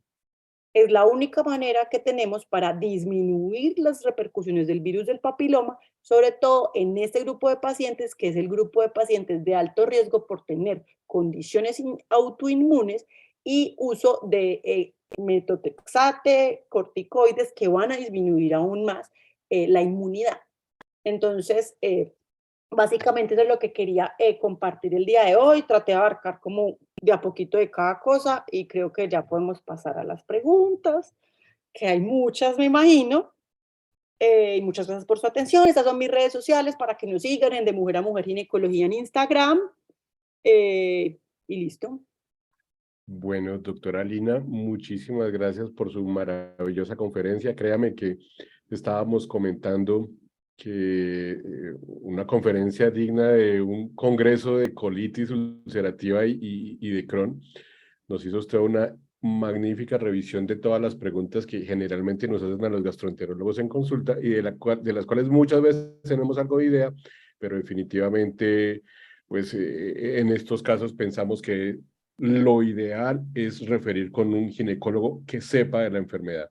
Es la única manera que tenemos para disminuir las repercusiones del virus del papiloma, sobre todo en este grupo de pacientes, que es el grupo de pacientes de alto riesgo por tener condiciones autoinmunes y uso de metotrexate, corticoides, que van a disminuir aún más la inmunidad. Entonces, básicamente eso es lo que quería compartir el día de hoy. Traté de abarcar como de a poquito de cada cosa y creo que ya podemos pasar a las preguntas, que hay muchas, me imagino. Y muchas gracias por su atención. Estas son mis redes sociales para que nos sigan en De Mujer a Mujer Ginecología en Instagram. Y listo. Bueno, doctora Lina, muchísimas gracias por su maravillosa conferencia. Créame que estábamos comentando que una conferencia digna de un congreso de colitis ulcerativa y de Crohn. Nos hizo usted una magnífica revisión de todas las preguntas que generalmente nos hacen a los gastroenterólogos en consulta y de las cuales muchas veces tenemos algo de idea, pero definitivamente, pues en estos casos pensamos que lo ideal es referir con un ginecólogo que sepa de la enfermedad.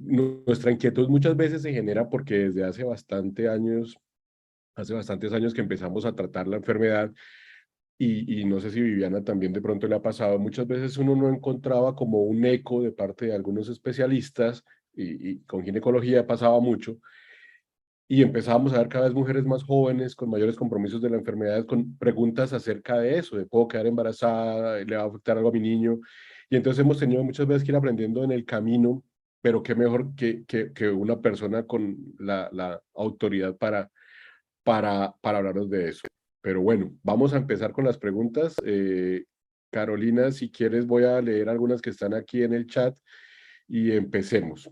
Nuestra inquietud muchas veces se genera porque desde hace bastantes años que empezamos a tratar la enfermedad y no sé si Viviana también de pronto le ha pasado, muchas veces uno no encontraba como un eco de parte de algunos especialistas y con ginecología pasaba mucho y empezábamos a ver cada vez mujeres más jóvenes con mayores compromisos de la enfermedad, con preguntas acerca de eso, de puedo quedar embarazada, le va a afectar algo a mi niño. Y entonces hemos tenido muchas veces que ir aprendiendo en el camino, pero qué mejor que una persona con la autoridad para hablarnos de eso. Pero bueno, vamos a empezar con las preguntas. Carolina, si quieres voy a leer algunas que están aquí en el chat y empecemos.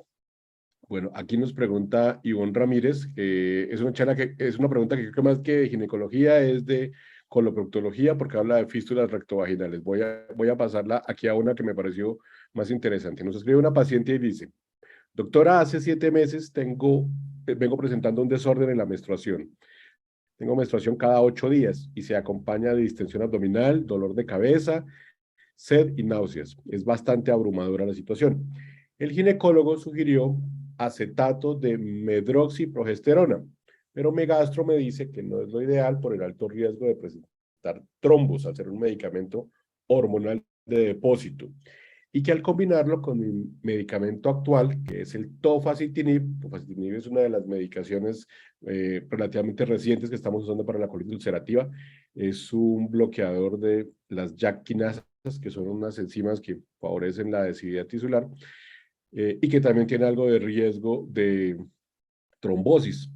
Bueno, aquí nos pregunta Ivonne Ramírez, es una pregunta que creo que más que de ginecología es de coloproctología porque habla de fístulas rectovaginales. Voy a pasarla aquí a una que me pareció más interesante. Nos escribe una paciente y dice, doctora, hace 7 meses vengo presentando un desorden en la menstruación. Tengo menstruación cada 8 días y se acompaña de distensión abdominal, dolor de cabeza, sed y náuseas. Es bastante abrumadora la situación. El ginecólogo sugirió acetato de medroxiprogesterona, pero Megastro me dice que no es lo ideal por el alto riesgo de presentar trombos al ser un medicamento hormonal de depósito y que al combinarlo con mi medicamento actual, que es el tofacitinib es una de las medicaciones relativamente recientes que estamos usando para la colitis ulcerativa, es un bloqueador de las JAK quinasas, que son unas enzimas que favorecen la adhesividad tisular, y que también tiene algo de riesgo de trombosis.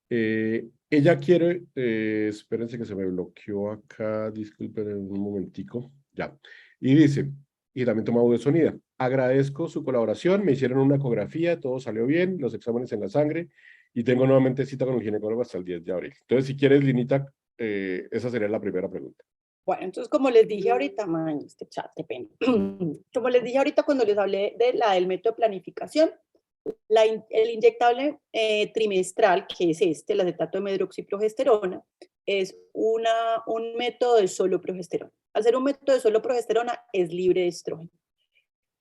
Ella quiere, espérense que se me bloqueó acá, disculpen un momentico, ya, y dice, y también toma budesonida, agradezco su colaboración, me hicieron una ecografía, todo salió bien, los exámenes en la sangre, y tengo nuevamente cita con el ginecólogo hasta el 10 de abril. Entonces, si quieres, Linita, esa sería la primera pregunta. Bueno, entonces como les dije ahorita, este chat, qué pena. Como les dije ahorita cuando les hablé del método de planificación, El inyectable trimestral, que es el acetato de medroxiprogesterona, es un método de solo progesterona. Al ser un método de solo progesterona, es libre de estrógeno.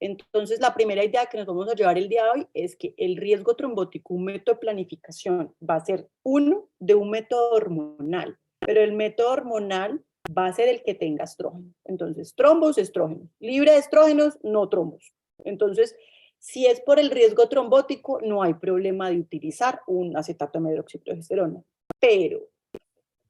Entonces, la primera idea que nos vamos a llevar el día de hoy es que el riesgo trombótico, un método de planificación, va a ser uno de un método hormonal, pero el método hormonal va a ser el que tenga estrógeno. Entonces, trombos, estrógenos. Libre de estrógenos, no trombos. Entonces, si es por el riesgo trombótico, no hay problema de utilizar un acetato de medroxiprogesterona. Pero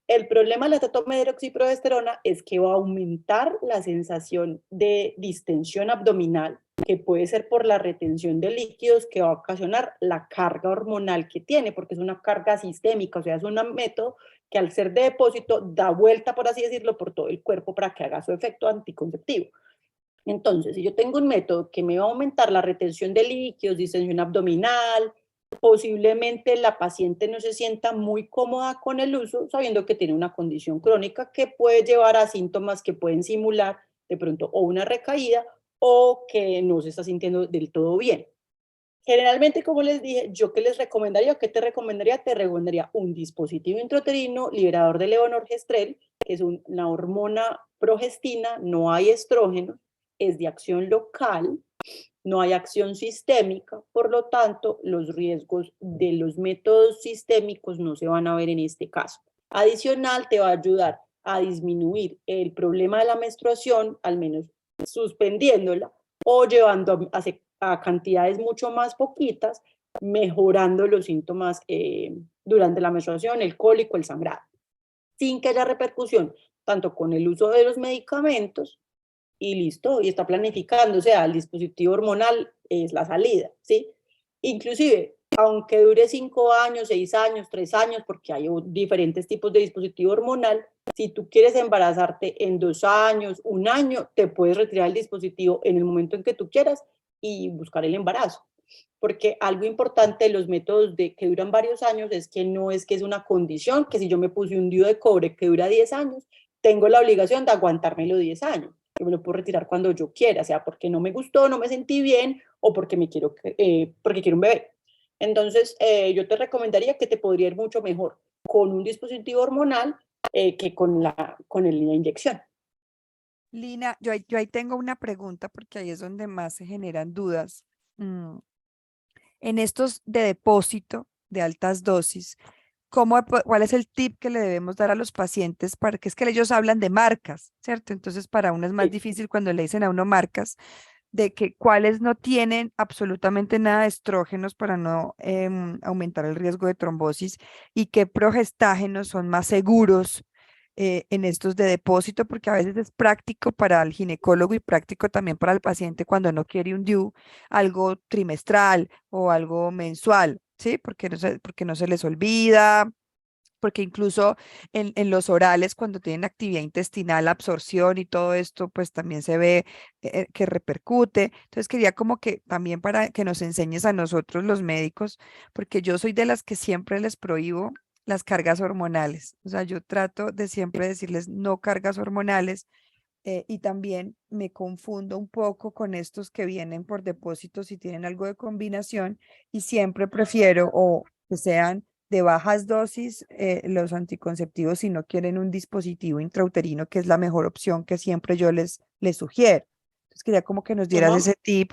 el problema de la acetato-medroxiprogesterona es que va a aumentar la sensación de distensión abdominal, que puede ser por la retención de líquidos que va a ocasionar la carga hormonal que tiene, porque es una carga sistémica, o sea, es un método que al ser de depósito da vuelta, por así decirlo, por todo el cuerpo para que haga su efecto anticonceptivo. Entonces, si yo tengo un método que me va a aumentar la retención de líquidos, distensión abdominal, posiblemente la paciente no se sienta muy cómoda con el uso, sabiendo que tiene una condición crónica que puede llevar a síntomas que pueden simular de pronto o una recaída o que no se está sintiendo del todo bien. Generalmente, como les dije, ¿yo qué les recomendaría? ¿Qué te recomendaría? Te recomendaría un dispositivo intrauterino liberador de levonorgestrel, que es una hormona progestina, no hay estrógeno, es de acción local, no hay acción sistémica, por lo tanto, los riesgos de los métodos sistémicos no se van a ver en este caso. Adicional, te va a ayudar a disminuir el problema de la menstruación, al menos suspendiéndola, o llevando a cantidades mucho más poquitas, mejorando los síntomas durante la menstruación, el cólico, el sangrado, sin que haya repercusión tanto con el uso de los medicamentos y listo, y está planificando, o sea, el dispositivo hormonal es la salida, ¿sí? Inclusive, aunque dure 5 años, 6 años, 3 años, porque hay diferentes tipos de dispositivo hormonal, si tú quieres embarazarte en 2 años, 1 año, te puedes retirar el dispositivo en el momento en que tú quieras y buscar el embarazo. Porque algo importante de los métodos que duran varios años es que no es que es una condición, que si yo me puse un DIU de cobre que dura 10 años, tengo la obligación de aguantármelo 10 años. Yo me lo puedo retirar cuando yo quiera, sea porque no me gustó, no me sentí bien o porque porque quiero un bebé. Entonces, yo te recomendaría que te podría ir mucho mejor con un dispositivo hormonal que con la inyección. Lina, yo ahí tengo una pregunta porque ahí es donde más se generan dudas. En estos de depósito de altas dosis, ¿cuál es el tip que le debemos dar a los pacientes? Para que es que ellos hablan de marcas, ¿cierto? Entonces, para uno es más Sí. difícil cuando le dicen a uno marcas, de que cuáles no tienen absolutamente nada de estrógenos para no aumentar el riesgo de trombosis y qué progestágenos son más seguros en estos de depósito, porque a veces es práctico para el ginecólogo y práctico también para el paciente cuando no quiere un DIU, algo trimestral o algo mensual, ¿sí? Porque no se les olvida, porque incluso en los orales, cuando tienen actividad intestinal, absorción y todo esto, pues también se ve que repercute. Entonces quería como que también para que nos enseñes a nosotros los médicos, porque yo soy de las que siempre les prohíbo las cargas hormonales. O sea, yo trato de siempre decirles no cargas hormonales. Y también me confundo un poco con estos que vienen por depósitos y tienen algo de combinación y siempre prefiero o que sean de bajas dosis los anticonceptivos si no quieren un dispositivo intrauterino, que es la mejor opción que siempre yo les sugiero. Entonces quería como que nos dieras Ajá. ese tip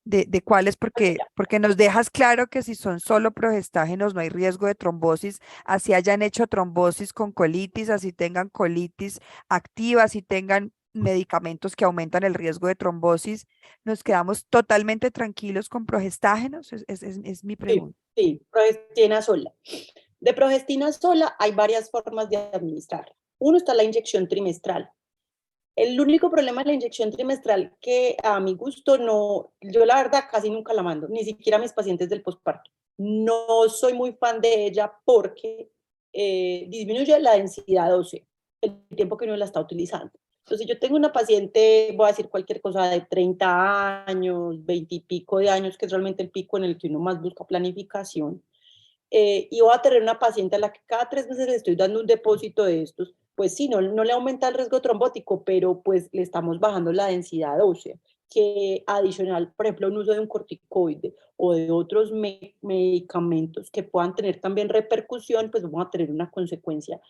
de cuáles, porque nos dejas claro que si son solo progestágenos no hay riesgo de trombosis, así hayan hecho trombosis con colitis, así tengan colitis activa, así tengan medicamentos que aumentan el riesgo de trombosis, nos quedamos totalmente tranquilos con progestágenos, es mi Sí, pregunta. sí, progestina sola. De progestina sola hay varias formas de administrarla. Uno está la inyección trimestral. El único problema de la inyección trimestral que a mi gusto no, yo la verdad casi nunca la mando, ni siquiera a mis pacientes del posparto. No soy muy fan de ella porque disminuye la densidad ósea, el tiempo que uno la está utilizando. Entonces, yo tengo una paciente, voy a decir cualquier cosa, de 30 años, 20 y pico de años, que es realmente el pico en el que uno más busca planificación. Y voy a tener una paciente a la que cada 3 meses le estoy dando un depósito de estos, pues sí, no le aumenta el riesgo trombótico, pero pues le estamos bajando la densidad ósea. que adicional, por ejemplo, un uso de un corticoide o de otros medicamentos que puedan tener también repercusión, pues vamos a tener una consecuencia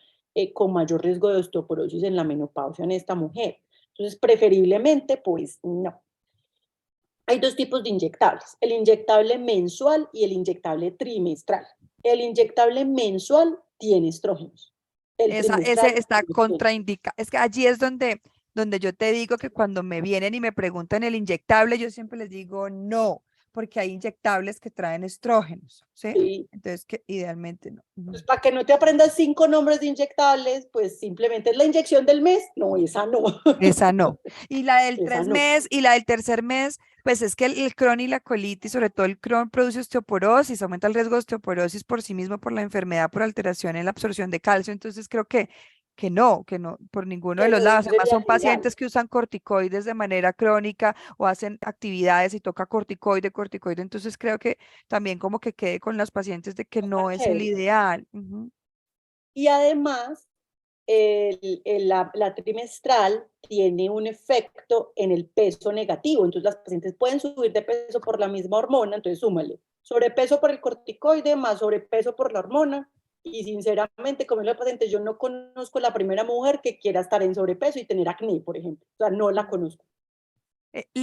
con mayor riesgo de osteoporosis en la menopausia en esta mujer. Entonces, preferiblemente, pues no. Hay dos tipos de inyectables, el inyectable mensual y el inyectable trimestral. El inyectable mensual tiene estrógenos. El trimestral Ese está no tiene. contraindicado. Es que allí es donde yo te digo que cuando me vienen y me preguntan el inyectable, yo siempre les digo no, porque hay inyectables que traen estrógenos, ¿sí? Sí. Entonces, que idealmente no. Pues para que no te aprendas 5 nombres de inyectables, pues simplemente es la inyección del mes. No, esa no. Esa no. Y la del Esa 3 no. mes y la del tercer mes, pues es que el Crohn y la colitis, sobre todo el Crohn, produce osteoporosis, aumenta el riesgo de osteoporosis por sí mismo, por la enfermedad, por alteración en la absorción de calcio. Entonces creo que no, por ninguno de Que los no lados. Además, sería son lo ideal. pacientes que usan corticoides de manera crónica o hacen actividades y toca corticoide, corticoide. Entonces creo que también como que quede con los pacientes de que Está no es el chévere. ideal. Ujú. Y además, la trimestral tiene un efecto en el peso negativo. Entonces, las pacientes pueden subir de peso por la misma hormona. Entonces, súmale sobrepeso por el corticoide más sobrepeso por la hormona. Y sinceramente, como los pacientes, yo no conozco la primera mujer que quiera estar en sobrepeso y tener acné, por ejemplo. O sea, no la conozco.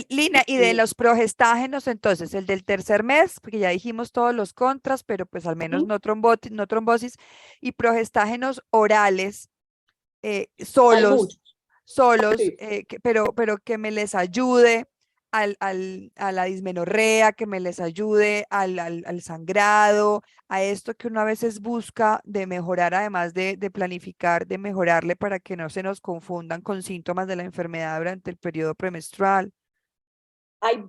Lina, y de los progestágenos, entonces, el del tercer mes, porque ya dijimos todos los contras, pero pues al menos no, no trombosis, y progestágenos orales, Hay solos, muchos. solos, Sí. pero que me les ayude a la dismenorrea, que me les ayude al sangrado, a esto que uno a veces busca de mejorar, además de planificar, de mejorarle para que no se nos confundan con síntomas de la enfermedad durante el periodo premenstrual. Hay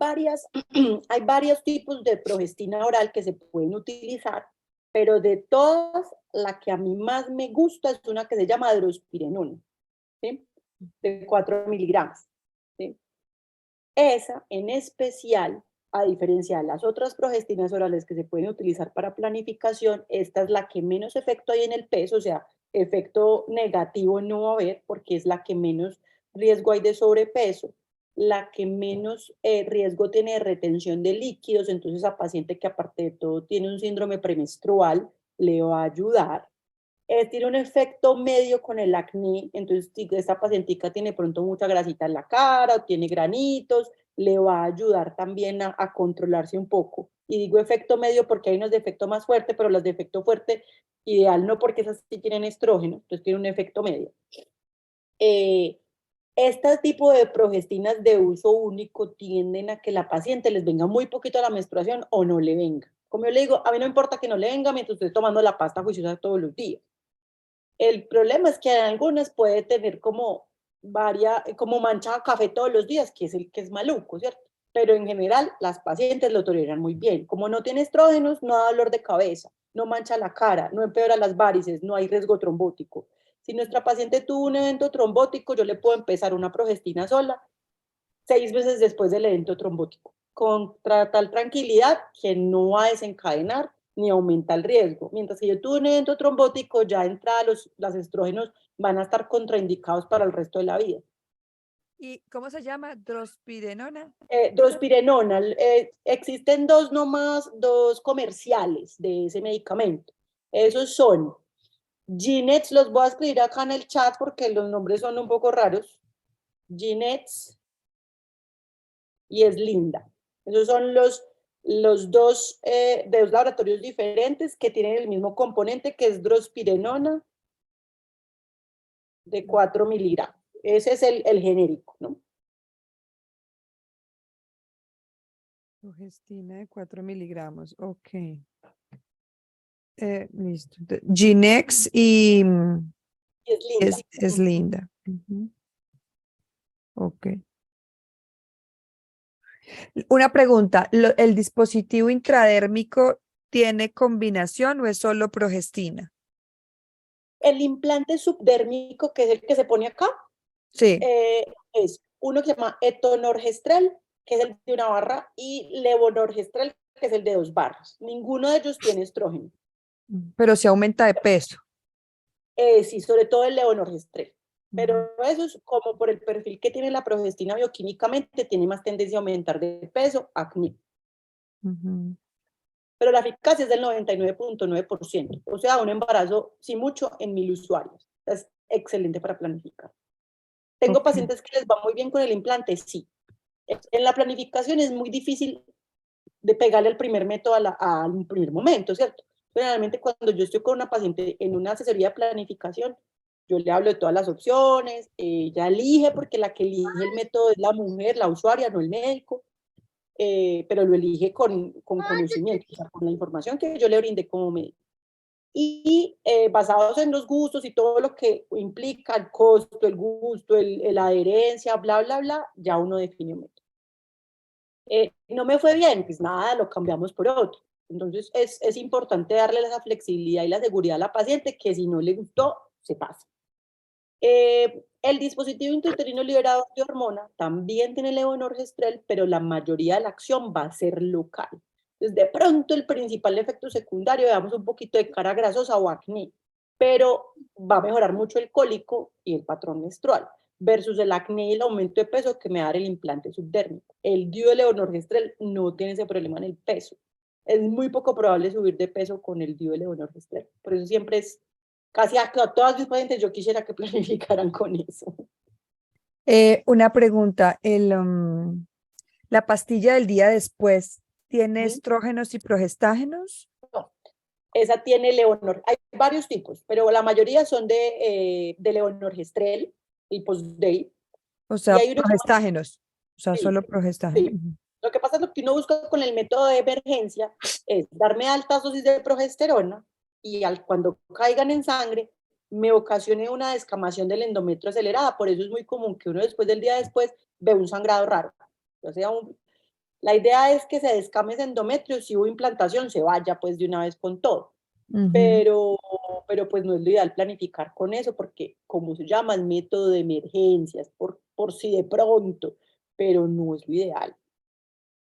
varios tipos de progestina oral que se pueden utilizar, pero de todas, la que a mí más me gusta es una que se llama drospirenona, ¿sí? De 4 miligramos. ¿Sí? Esa en especial, a diferencia de las otras progestinas orales que se pueden utilizar para planificación, esta es la que menos efecto hay en el peso, o sea, efecto negativo no va a haber porque es la que menos riesgo hay de sobrepeso, la que menos riesgo tiene de retención de líquidos, entonces a paciente que aparte de todo tiene un síndrome premenstrual, le va a ayudar. Tiene un efecto medio con el acné, entonces si esta pacientica tiene pronto mucha grasita en la cara o tiene granitos, le va a ayudar también a controlarse un poco. Y digo efecto medio porque hay unos de efecto más fuerte, pero las de efecto fuerte, ideal no porque esas sí tienen estrógeno, entonces tiene un efecto medio. Este tipo de progestinas de uso único tienden a que la paciente les venga muy poquito a la menstruación o no le venga. Como yo le digo, a mí no importa que no le venga mientras estoy tomando la pasta juiciosa todos los días. El problema es que en algunas puede tener como como mancha de café todos los días, que es el que es maluco, ¿cierto? Pero en general las pacientes lo toleran muy bien. Como no tiene estrógenos, no da dolor de cabeza, no mancha la cara, no empeora las varices, no hay riesgo trombótico. Si nuestra paciente tuvo un evento trombótico, yo le puedo empezar una progestina sola 6 meses después del evento trombótico, con tal tranquilidad que no va a desencadenar ni aumenta el riesgo. Mientras que yo tuve un evento trombótico, ya entrada los estrógenos van a estar contraindicados para el resto de la vida. ¿Y cómo se llama? Drospirenona. Drospirenona, existen dos comerciales de ese medicamento. Esos son Ginets, los voy a escribir acá en el chat porque los nombres son un poco raros. Ginets y es Linda. Esos son los dos de dos laboratorios diferentes que tienen el mismo componente, que es drospirenona de 4 miligramos. Ese es el genérico, ¿no? Progestina de 4 miligramos. Ok. Listo. Ginex y Y es Linda. es linda. Ujú. Ok. Una pregunta, ¿el dispositivo intradérmico tiene combinación o es solo progestina? El implante subdérmico, que es el que se pone acá, Sí, es uno que se llama etonorgestrel, que es el de una barra, y levonorgestrel, que es el de 2 barras. Ninguno de ellos tiene estrógeno. pero se aumenta de peso. Sí, sobre todo el levonorgestrel. Pero eso es como por el perfil que tiene la progestina bioquímicamente, tiene más tendencia a aumentar de peso, acné. Ujú. Pero la eficacia es del 99.9%, o sea, un embarazo, sin mucho, en 1000 usuarios. Es excelente para planificar. ¿Tengo Ok. pacientes que les va muy bien con el implante? Sí. En la planificación es muy difícil de pegarle el primer método al primer momento, ¿cierto? Generalmente cuando yo estoy con una paciente en una asesoría de planificación, yo le hablo de todas las opciones, ella elige, porque la que elige el método es la mujer, la usuaria, no el médico, pero lo elige con conocimiento, o sea, con la información que yo le brindé como médico. Y basados en los gustos y todo lo que implica el costo, el gusto, la adherencia, bla, bla, bla, ya uno define un método. No me fue bien, pues nada, lo cambiamos por otro. Entonces es importante darle esa flexibilidad y la seguridad a la paciente que si no le gustó, se pasa. El dispositivo intrauterino liberador de hormona también tiene levonorgestrel, pero la mayoría de la acción va a ser local. Entonces, de pronto el principal efecto secundario, veamos un poquito de cara grasosa o acné, pero va a mejorar mucho el cólico y el patrón menstrual, versus el acné y el aumento de peso que me da el implante subdérmico. El DIU de levonorgestrel no tiene ese problema en el peso. Es muy poco probable subir de peso con el DIU de levonorgestrel. Por eso siempre es, casi a todas mis pacientes yo quisiera que planificaran con eso. Una pregunta, la pastilla del día después, ¿tiene ¿Mm? estrógenos y progestágenos? No, esa tiene leonor. Hay varios tipos, pero la mayoría son de levonorgestrel, el post-day. O Y sea, hay uno que progestágenos, o sea, sí, solo progestágenos. sí. Lo que pasa es lo que uno busca con el método de emergencia es darme altas dosis de progesterona y cuando caigan en sangre me ocasione una descamación del endometrio acelerada. Por eso es muy común que uno después del día después ve un sangrado raro. O sea, la idea es que se descame ese endometrio, si hubo implantación se vaya pues de una vez con todo. Ujú. Pero pues no es lo ideal planificar con eso porque como se llama el método de emergencias, por si de pronto, pero no es lo ideal.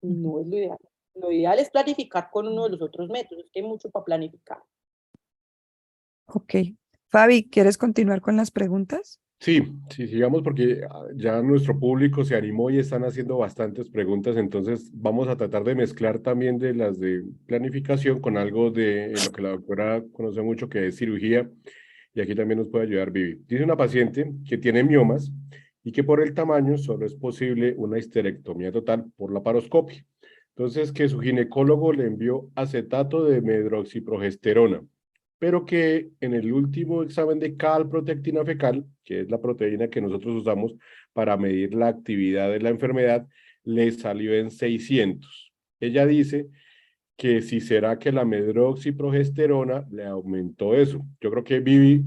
Ujú. No es lo ideal. Lo ideal es planificar con uno de los otros métodos, que hay mucho para planificar. Ok. Fabi, ¿quieres continuar con las preguntas? Sí, sí, sigamos porque ya nuestro público se animó y están haciendo bastantes preguntas, entonces vamos a tratar de mezclar también de las de planificación con algo de lo que la doctora conoce mucho, que es cirugía, y aquí también nos puede ayudar Vivi. Dice una paciente que tiene miomas y que por el tamaño solo es posible una histerectomía total por la paroscopia. Entonces, que su ginecólogo le envió acetato de medroxiprogesterona, pero que en el último examen de calprotectina fecal, que es la proteína que nosotros usamos para medir la actividad de la enfermedad, le salió en 600. Ella dice que si será que la medroxiprogesterona le aumentó eso. Yo creo que Vivi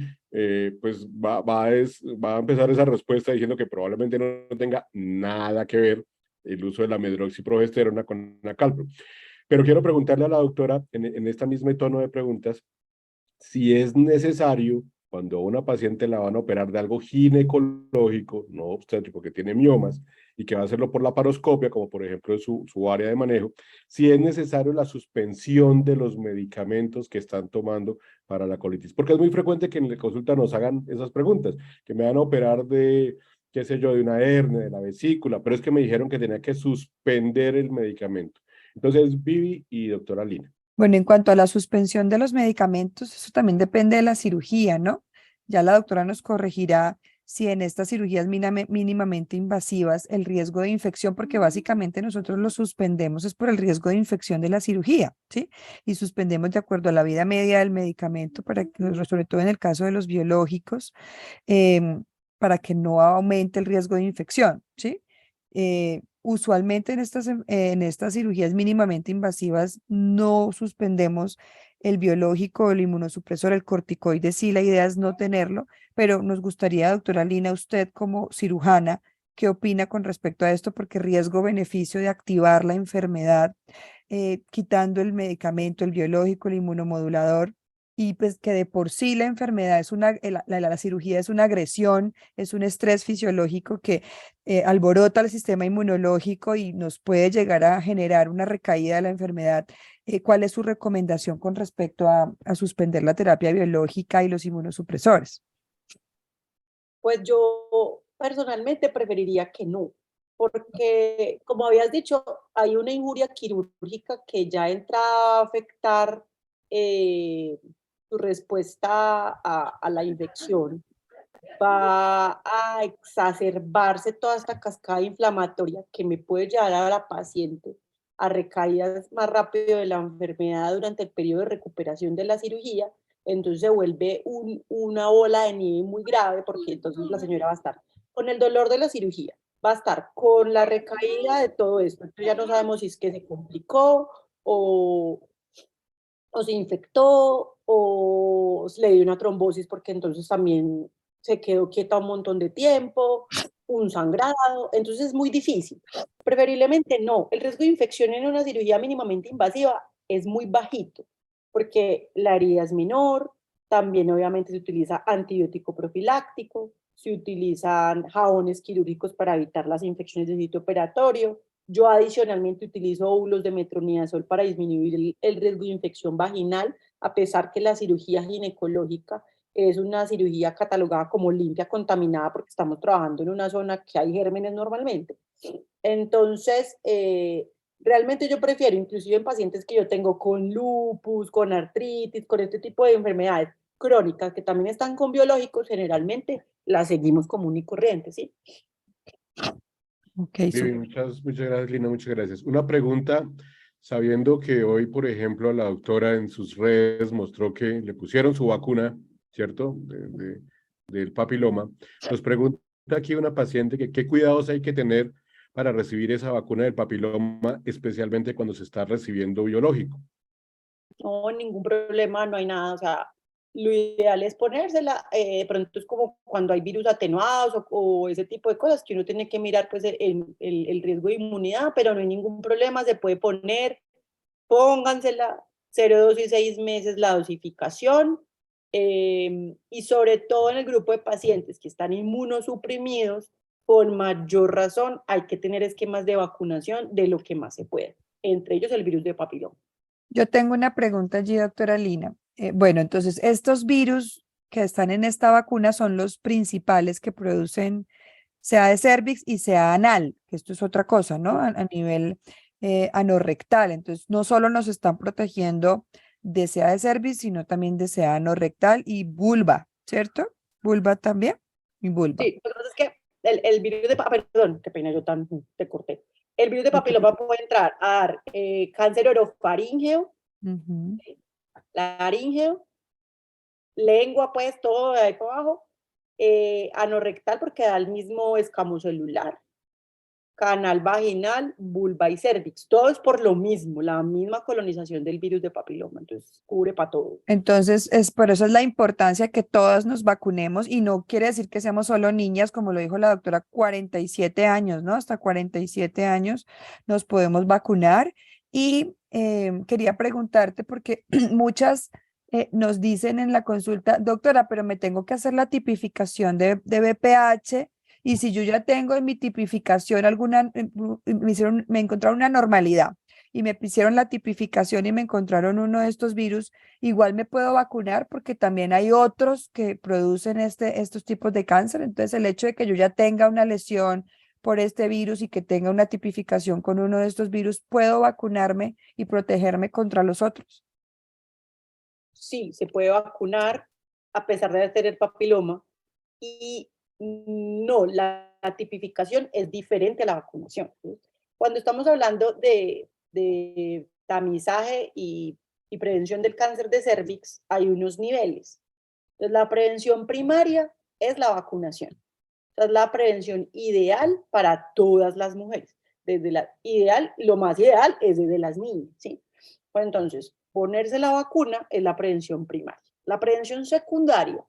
pues va a empezar esa respuesta diciendo que probablemente no tenga nada que ver el uso de la medroxiprogesterona con la calpro. Pero quiero preguntarle a la doctora, en esta misma tono de preguntas, si es necesario, cuando a una paciente la van a operar de algo ginecológico, no obstétrico, que tiene miomas y que va a hacerlo por la paroscopia, como por ejemplo su área de manejo, si es necesario la suspensión de los medicamentos que están tomando para la colitis. Porque es muy frecuente que en la consulta nos hagan esas preguntas, que me van a operar de, qué sé yo, de una hernia, de la vesícula, pero es que me dijeron que tenía que suspender el medicamento. Entonces, Vivi y doctora Lina. Bueno, en cuanto a la suspensión de los medicamentos, eso también depende de la cirugía, ¿no? Ya la doctora nos corregirá si en estas cirugías mínimamente invasivas el riesgo de infección, porque básicamente nosotros lo suspendemos es por el riesgo de infección de la cirugía, ¿sí? Y suspendemos de acuerdo a la vida media del medicamento, para que, sobre todo en el caso de los biológicos, para que no aumente el riesgo de infección, ¿sí? Usualmente en estas cirugías mínimamente invasivas no suspendemos el biológico o el inmunosupresor, el corticoide, sí, la idea es no tenerlo, pero nos gustaría, doctora Lina, usted como cirujana, ¿qué opina con respecto a esto? Porque riesgo-beneficio de activar la enfermedad, quitando el medicamento, el biológico, el inmunomodulador, y pues que de por sí la enfermedad es la cirugía es una agresión, es un estrés fisiológico que alborota el sistema inmunológico y nos puede llegar a generar una recaída de la enfermedad. ¿Cuál es su recomendación con respecto a suspender la terapia biológica y los inmunosupresores? Pues yo personalmente preferiría que no, porque como habías dicho, hay una injuria quirúrgica que ya entra a afectar tu respuesta a la infección. Va a exacerbarse toda esta cascada inflamatoria que me puede llevar a la paciente a recaídas más rápido de la enfermedad durante el periodo de recuperación de la cirugía. Entonces se vuelve una bola de nieve muy grave, porque entonces la señora va a estar con el dolor de la cirugía, va a estar con la recaída de todo esto. Entonces ya no sabemos si es que se complicó o se infectó o le dio una trombosis, porque entonces también se quedó quieta un montón de tiempo, un sangrado, entonces es muy difícil. Preferiblemente no. El riesgo de infección en una cirugía mínimamente invasiva es muy bajito, porque la herida es menor, también obviamente se utiliza antibiótico profiláctico, se utilizan jabones quirúrgicos para evitar las infecciones de sitio operatorio. Yo adicionalmente utilizo óvulos de metronidazol para disminuir el riesgo de infección vaginal, a pesar que la cirugía ginecológica es una cirugía catalogada como limpia, contaminada, porque estamos trabajando en una zona que hay gérmenes normalmente. Entonces, realmente yo prefiero, inclusive en pacientes que yo tengo con lupus, con artritis, con este tipo de enfermedades crónicas que también están con biológicos, generalmente las seguimos común y corriente, ¿sí? Ok, Vivi, muchas gracias, Lina, muchas gracias. Una pregunta, sabiendo que hoy, por ejemplo, la doctora en sus redes mostró que le pusieron su vacuna, ¿cierto? Del papiloma. Nos pregunta aquí una paciente que qué cuidados hay que tener para recibir esa vacuna del papiloma, especialmente cuando se está recibiendo biológico. No, ningún problema, no hay nada, o sea, lo ideal es ponérsela, de pronto es como cuando hay virus atenuados o ese tipo de cosas que uno tiene que mirar pues el riesgo de inmunidad, pero no hay ningún problema, se puede poner, póngansela, 0 dosis 6 meses la dosificación, y sobre todo en el grupo de pacientes que están inmunosuprimidos, con mayor razón hay que tener esquemas de vacunación de lo que más se puede, entre ellos el virus de papiloma. yo tengo una pregunta allí, doctora Lina. Bueno, entonces, estos virus que están en esta vacuna son los principales que producen sea de cervix y sea anal, que esto es otra cosa, ¿no? A nivel anorrectal. Entonces, no solo nos están protegiendo de sea de cervix, sino también de sea anorrectal y vulva, ¿cierto? Vulva también y vulva. Sí, lo que pasa es que el virus de papiloma, perdón, qué pena, yo tan te corté. El virus de No te papiloma puede entrar a dar cáncer orofaríngeo, Ujú. laríngeo, lengua, pues todo de ahí para abajo, anorrectal porque da el mismo escamocelular, canal vaginal, vulva y cervix. Todo es por lo mismo, la misma colonización del virus de papiloma, entonces cubre para todo. Entonces, es por eso es la importancia que todas nos vacunemos y no quiere decir que seamos solo niñas, como lo dijo la doctora, 47 años, ¿no? Hasta 47 años nos podemos vacunar. Y quería preguntarte, porque muchas nos dicen en la consulta, doctora, pero me tengo que hacer la tipificación de BPH y si yo ya tengo en mi tipificación alguna, me encontraron una normalidad y me hicieron la tipificación y me encontraron uno de estos virus. Igual me puedo vacunar porque también hay otros que producen estos tipos de cáncer. Entonces, el hecho de que yo ya tenga una lesión por este virus y que tenga una tipificación con uno de estos virus, puedo vacunarme y protegerme contra los otros. Sí, se puede vacunar a pesar de tener papiloma y no, la tipificación es diferente a la vacunación. ¿Sí? Cuando estamos hablando de tamizaje y prevención del cáncer de cervix, hay unos niveles. Entonces, la prevención primaria es la vacunación. Esa es la prevención ideal para todas las mujeres. Desde la ideal, lo más ideal es desde las niñas, ¿sí? Pues entonces, ponerse la vacuna es la prevención primaria. La prevención secundaria,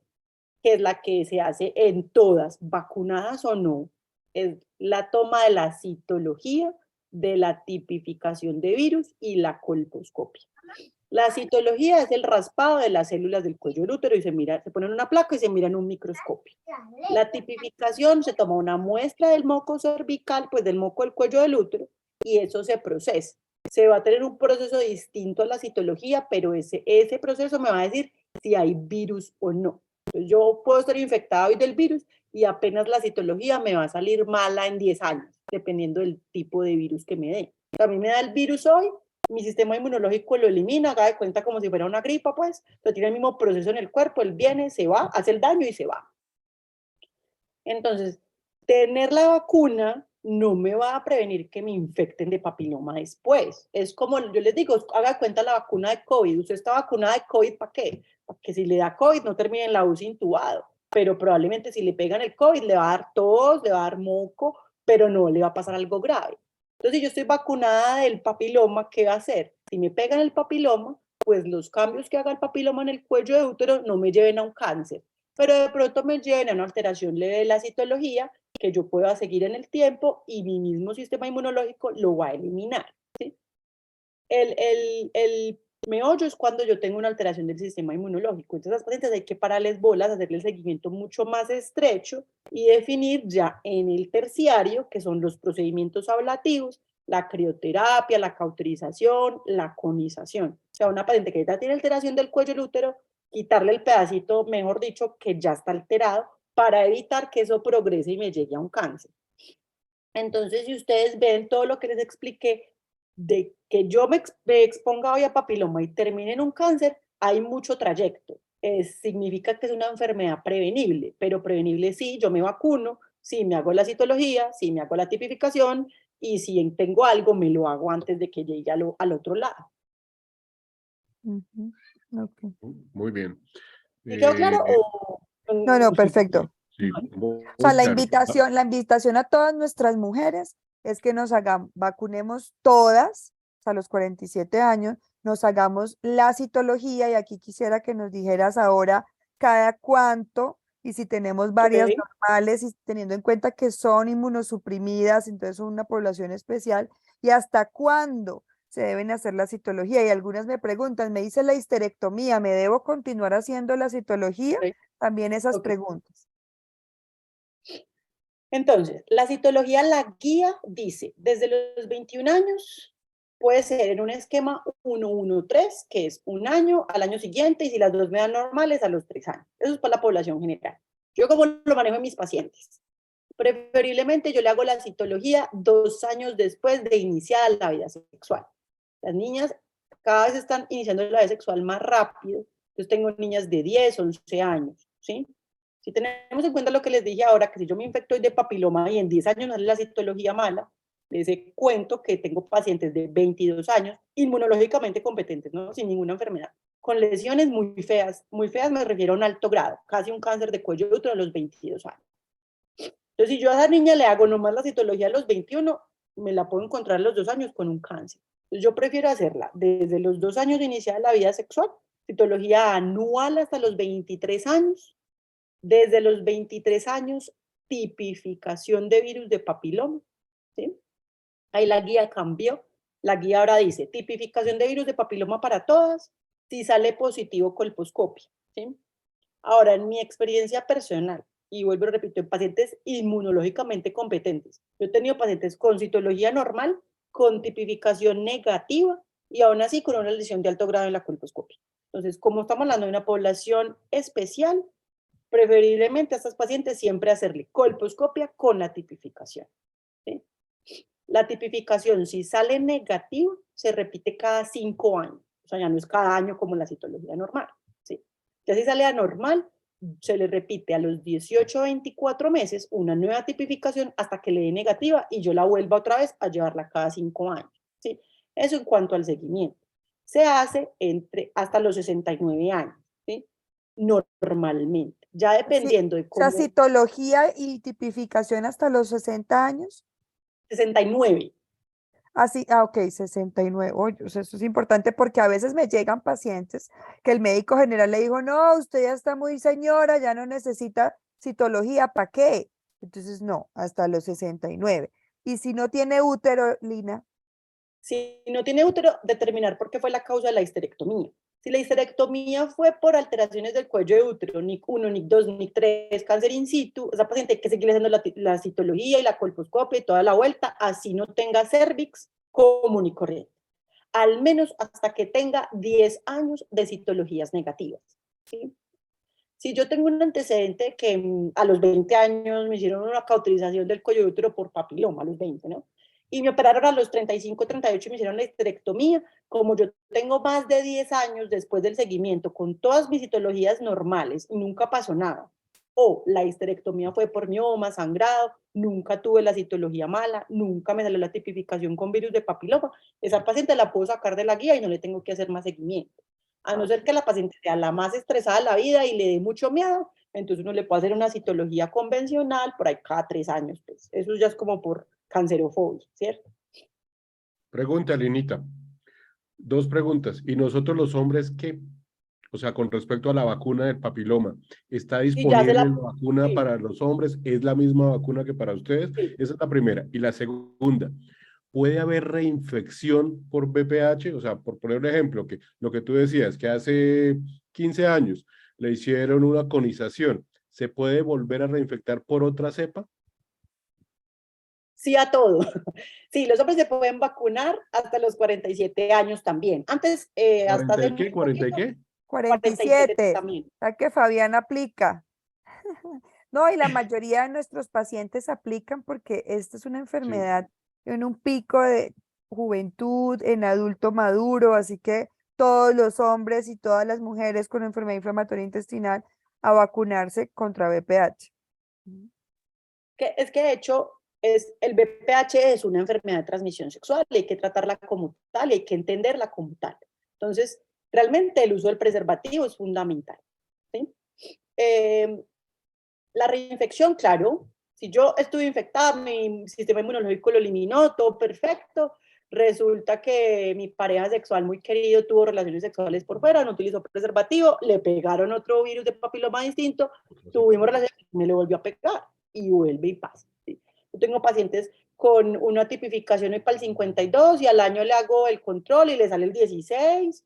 que es la que se hace en todas, vacunadas o no, es la toma de la citología, de la tipificación de virus y la colposcopia. La citología es el raspado de las células del cuello del útero y se pone en una placa y se mira en un microscopio. La tipificación, se toma una muestra del moco cervical, pues del moco del cuello del útero, y eso se procesa. Se va a tener un proceso distinto a la citología, pero ese proceso me va a decir si hay virus o no. Entonces, yo puedo estar infectada hoy del virus y apenas la citología me va a salir mala en 10 años, dependiendo del tipo de virus que me dé. A mí me da el virus hoy, mi sistema inmunológico lo elimina, haga de cuenta como si fuera una gripa, pues, pero tiene el mismo proceso en el cuerpo, él viene, se va, hace el daño y se va. Entonces, tener la vacuna no me va a prevenir que me infecten de papiloma después. Es como yo les digo, haga de cuenta la vacuna de COVID. ¿Usted está vacunada de COVID para qué? Para que si le da COVID no termine en la UCI intubado, pero probablemente si le pegan el COVID le va a dar tos, le va a dar moco, pero no le va a pasar algo grave. Entonces, si yo estoy vacunada del papiloma, ¿qué va a hacer? Si me pegan el papiloma, pues los cambios que haga el papiloma en el cuello de útero no me lleven a un cáncer, pero de pronto me lleven a una alteración leve de la citología que yo pueda seguir en el tiempo y mi mismo sistema inmunológico lo va a eliminar. ¿Sí? El meollo es cuando yo tengo una alteración del sistema inmunológico. Entonces, a las pacientes hay que pararles bolas, hacerle el seguimiento mucho más estrecho y definir ya en el terciario, que son los procedimientos ablativos, la crioterapia, la cauterización, la conización. O sea, una paciente que ya tiene alteración del cuello del útero, quitarle el pedacito, mejor dicho, que ya está alterado, para evitar que eso progrese y me llegue a un cáncer. Entonces, si ustedes ven todo lo que les expliqué, de que yo me exponga hoy a papiloma y termine en un cáncer, hay mucho trayecto. Significa que es una enfermedad prevenible, pero prevenible sí, yo me vacuno, sí me hago la citología, sí me hago la tipificación y si tengo algo me lo hago antes de que llegue al otro lado. Ujú, ok. Muy bien. ¿Me quedó claro? No, Sí, perfecto. sí, O sea, muy claro. la invitación a todas nuestras mujeres es que nos vacunemos todas a los 47 años, nos hagamos la citología y aquí quisiera que nos dijeras ahora cada cuánto y si tenemos varias Ok. normales y teniendo en cuenta que son inmunosuprimidas, entonces son una población especial y hasta cuándo se deben hacer la citología. Y algunas me preguntan, me hice la histerectomía, ¿me debo continuar haciendo la citología? Ok, También esas ok. preguntas. Entonces, la citología, la guía dice, desde los 21 años puede ser en un esquema 1-1-3, que es un año al año siguiente, y si las dos me dan normales, a los 3 años. Eso es para la población general. Yo como lo manejo en mis pacientes. Preferiblemente yo le hago la citología 2 años después de iniciada la vida sexual. Las niñas cada vez están iniciando la vida sexual más rápido. Entonces tengo niñas de 10, 11 años, ¿sí? Si tenemos en cuenta lo que les dije ahora, que si yo me infecto hoy de papiloma y en 10 años no es la citología mala, les cuento que tengo pacientes de 22 años inmunológicamente competentes, ¿no? Sin ninguna enfermedad, con lesiones muy feas me refiero a un alto grado, casi un cáncer de cuello de útero a los 22 años. Entonces, si yo a esa niña le hago nomás la citología a los 21, me la puedo encontrar a los 2 años con un cáncer. Entonces, yo prefiero hacerla desde los 2 años de iniciar la vida sexual, citología anual hasta los 23 años, desde los 23 años, tipificación de virus de papiloma, ¿sí? Ahí la guía cambió. La guía ahora dice tipificación de virus de papiloma para todas, si sale positivo colposcopia, ¿sí? Ahora, en mi experiencia personal, y vuelvo y repito, en pacientes inmunológicamente competentes, yo he tenido pacientes con citología normal, con tipificación negativa y aún así con una lesión de alto grado en la colposcopia. Entonces, como estamos hablando de una población especial, preferiblemente a estas pacientes siempre hacerle colposcopia con la tipificación, ¿sí? La tipificación, si sale negativa, se repite cada 5 años. O sea, ya no es cada año como la citología normal, ¿sí? Ya si sale anormal, se le repite a los 18 o 24 meses una nueva tipificación hasta que le dé negativa y yo la vuelva otra vez a llevarla cada 5 años, ¿sí? Eso en cuanto al seguimiento. Se hace hasta los 69 años, ¿sí? Normalmente. Ya Sí, dependiendo de o sea, cómo... citología y tipificación hasta los 60 años. 69. Así, ok, 69. Oye, o sea, eso es importante porque a veces me llegan pacientes que el médico general le dijo, no, usted ya está muy señora, ya no necesita citología, ¿para qué? Entonces, no, hasta los 69. Y si no tiene útero, Lina, Si no tiene útero, determinar por qué fue la causa de la histerectomía. Si la histerectomía fue por alteraciones del cuello de útero, NIC1, NIC2, NIC3, cáncer in situ, esa paciente hay que seguir haciendo la citología y la colposcopia y toda la vuelta, así no tenga cervix común y corriente. Al menos hasta que tenga 10 años de citologías negativas, ¿sí? si yo tengo un antecedente que a los 20 años me hicieron una cauterización del cuello de útero por papiloma, a los 20, ¿no? Y me operaron a los 35, 38 y me hicieron la histerectomía. Como yo tengo más de 10 años después del seguimiento con todas mis citologías normales y nunca pasó nada, o la histerectomía fue por mioma, sangrado, nunca tuve la citología mala, nunca me salió la tipificación con virus de papiloma, esa paciente la puedo sacar de la guía y no le tengo que hacer más seguimiento. A no ser que la paciente sea la más estresada de la vida y le dé mucho miedo, entonces uno le puede hacer una citología convencional por ahí cada 3 años. Pues. Eso ya es como por cancerofobia, ¿cierto? Pregunta, Linita. Dos preguntas. ¿Y nosotros los hombres qué? O sea, con respecto a la vacuna del papiloma, ¿está Y ya se disponible la... la vacuna Sí, para los hombres? ¿Es la misma vacuna que para ustedes? sí. Esa es la primera. Y la segunda, ¿puede haber reinfección por VPH? O sea, por poner un ejemplo, que lo que tú decías, que hace 15 años le hicieron una conización, ¿se puede volver a reinfectar por otra cepa? Sí a todo. Sí, los hombres se pueden vacunar hasta los 47 años también. Antes, hasta ¿40 hace y muy qué? ¿40 y poquito, qué? 47 47. también. La que Fabián aplica. No, y la mayoría de nuestros pacientes aplican porque esta es una Sí. enfermedad en un pico de juventud, en adulto maduro, así que todos los hombres y todas las mujeres con enfermedad inflamatoria intestinal a vacunarse contra VPH. Es que de hecho, el VPH es una enfermedad de transmisión sexual y hay que tratarla como tal y hay que entenderla como tal. Entonces, realmente el uso del preservativo es fundamental. ¿Sí? Eh, la reinfección, claro, si yo estuve infectada, mi sistema inmunológico lo eliminó, todo perfecto, resulta que mi pareja sexual muy querido tuvo relaciones sexuales por fuera, no utilizó preservativo, le pegaron otro virus de papiloma distinto, tuvimos relaciones, me lo volvió a pegar y vuelve y pasa. ¿Sí? Yo tengo pacientes con una tipificación para el 52 y al año le hago el control y le sale el 16.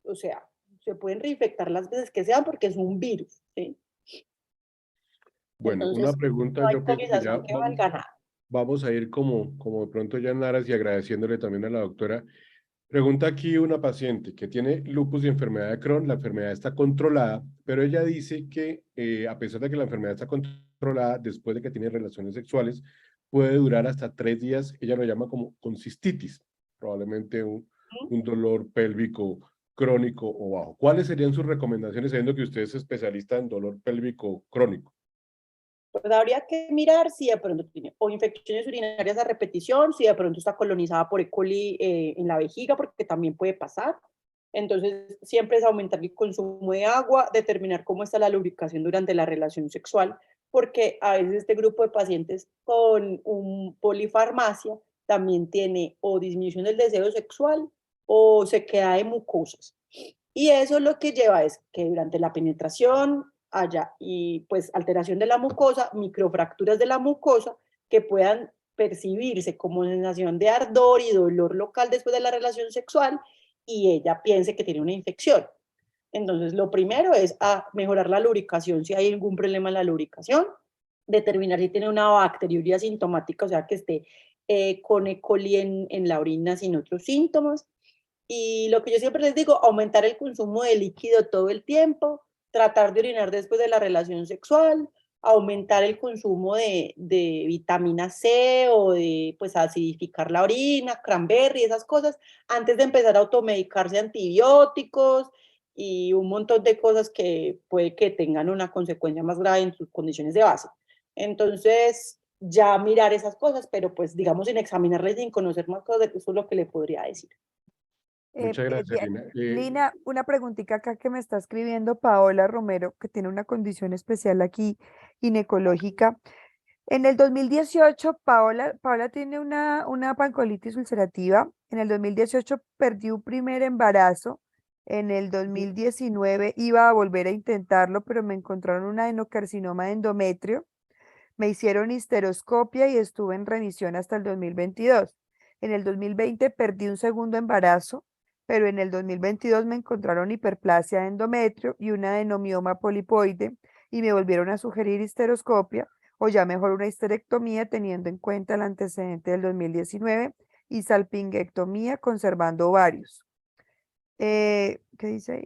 O sea, se pueden reinfectar las veces que sean porque es un virus. ¿Sí? Bueno, una Entonces, pregunta, no hay yo pienso que ya colonización que valga nada. vamos a ir como de pronto ya en aras y agradeciéndole también a la doctora. Pregunta aquí una paciente que tiene lupus y enfermedad de Crohn, la enfermedad está controlada, pero ella dice que a pesar de que la enfermedad está controlada, después de que tiene relaciones sexuales, puede durar hasta 3 días, ella lo llama como con cistitis, probablemente un dolor pélvico crónico o bajo. ¿Cuáles serían sus recomendaciones, sabiendo que usted es especialista en dolor pélvico crónico? Pues habría que mirar si de pronto tiene o infecciones urinarias a repetición, si de pronto está colonizada por E. coli en la vejiga, porque también puede pasar. Entonces, siempre es aumentar el consumo de agua, determinar cómo está la lubricación durante la relación sexual, porque a veces este grupo de pacientes con un polifarmacia también tiene o disminución del deseo sexual o se queda de mucosas. Y eso lo que lleva es que durante la penetración haya y pues alteración de la mucosa, microfracturas de la mucosa que puedan percibirse como sensación de ardor y dolor local después de la relación sexual y ella piense que tiene una infección. Entonces, lo primero es mejorar la lubricación, si hay algún problema en la lubricación, determinar si tiene una bacteriuria sintomática, o sea, que esté con E. coli en la orina sin otros síntomas. Y lo que yo siempre les digo, aumentar el consumo de líquido todo el tiempo, tratar de orinar después de la relación sexual, aumentar el consumo de vitamina C o de pues acidificar la orina, cranberry, esas cosas, antes de empezar a automedicarse antibióticos y un montón de cosas que puede que tengan una consecuencia más grave en sus condiciones de base. Entonces, ya mirar esas cosas, pero pues digamos sin examinarles, sin conocer más cosas, eso es lo que le podría decir. Muchas gracias, Bien. Lina. Lina, una preguntita acá que me está escribiendo Paola Romero, que tiene una condición especial aquí, ginecológica. En el 2018, Paola tiene una pancolitis ulcerativa. En el 2018 perdió un primer embarazo. En el 2019 iba a volver a intentarlo, pero me encontraron un adenocarcinoma de endometrio. Me hicieron histeroscopia y estuve en remisión hasta el 2022. En el 2020 perdí un segundo embarazo, pero en el 2022 me encontraron hiperplasia de endometrio y un adenomioma polipoide y me volvieron a sugerir histeroscopia o ya mejor una histerectomía teniendo en cuenta el antecedente del 2019 y salpingectomía conservando ovarios. ¿Qué dice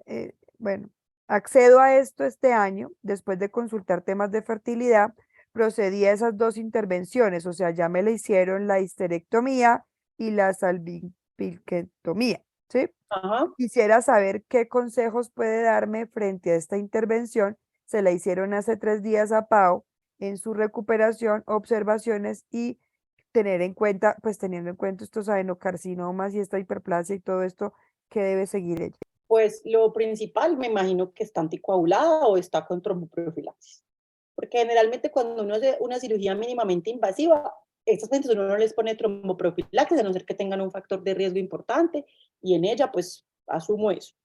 ahí? Bueno. Accedo a esto este año, después de consultar temas de fertilidad, procedí a esas dos intervenciones, o sea, ya me le hicieron la histerectomía y la salpingectomía, ¿sí? Ajá. Quisiera saber qué consejos puede darme frente a esta intervención. Se la hicieron hace 3 días a Pau en su recuperación, observaciones y tener en cuenta, pues teniendo en cuenta estos adenocarcinomas y esta hiperplasia y todo esto, ¿qué debe seguir ella? Pues lo principal, me imagino que está anticoagulada o está con tromboprofilaxis. Porque generalmente cuando uno hace una cirugía mínimamente invasiva, estos pacientes uno no les pone tromboprofilaxis, a no ser que tengan un factor de riesgo importante, y en ella pues asumo eso.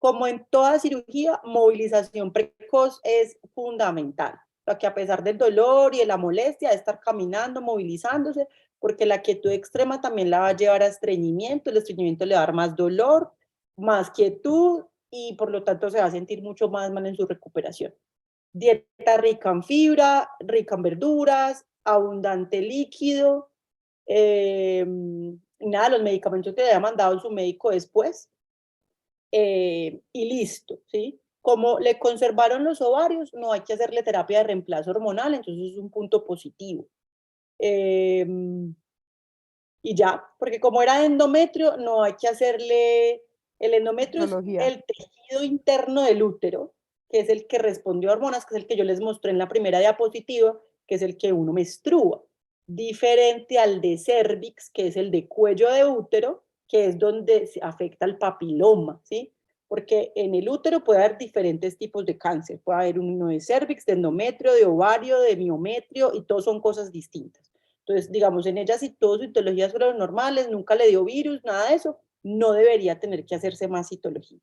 Como en toda cirugía, movilización precoz es fundamental. O sea, que a pesar del dolor y de la molestia de estar caminando, movilizándose, porque la quietud extrema también la va a llevar a estreñimiento, el estreñimiento le va a dar más dolor, más quietud, y por lo tanto se va a sentir mucho más mal en su recuperación. Dieta rica en fibra, rica en verduras, abundante líquido, nada, los medicamentos que le haya mandado su médico después, y listo, ¿sí? Como le conservaron los ovarios, no hay que hacerle terapia de reemplazo hormonal, entonces es un punto positivo. Y ya, porque como era endometrio, no hay que hacerle, el endometrio es Citología. el tejido interno del útero, que es el que responde a hormonas, que es el que yo les mostré en la primera diapositiva, que es el que uno menstrua, diferente al de cervix, que es el de cuello de útero, que es donde se afecta el papiloma, ¿sí? Porque en el útero puede haber diferentes tipos de cáncer, puede haber uno de cervix, de endometrio, de ovario, de miometrio, y todos son cosas distintas. Entonces, digamos, en ella si todo su citologías fueron normales, nunca le dio virus, nada de eso, no debería tener que hacerse más citología.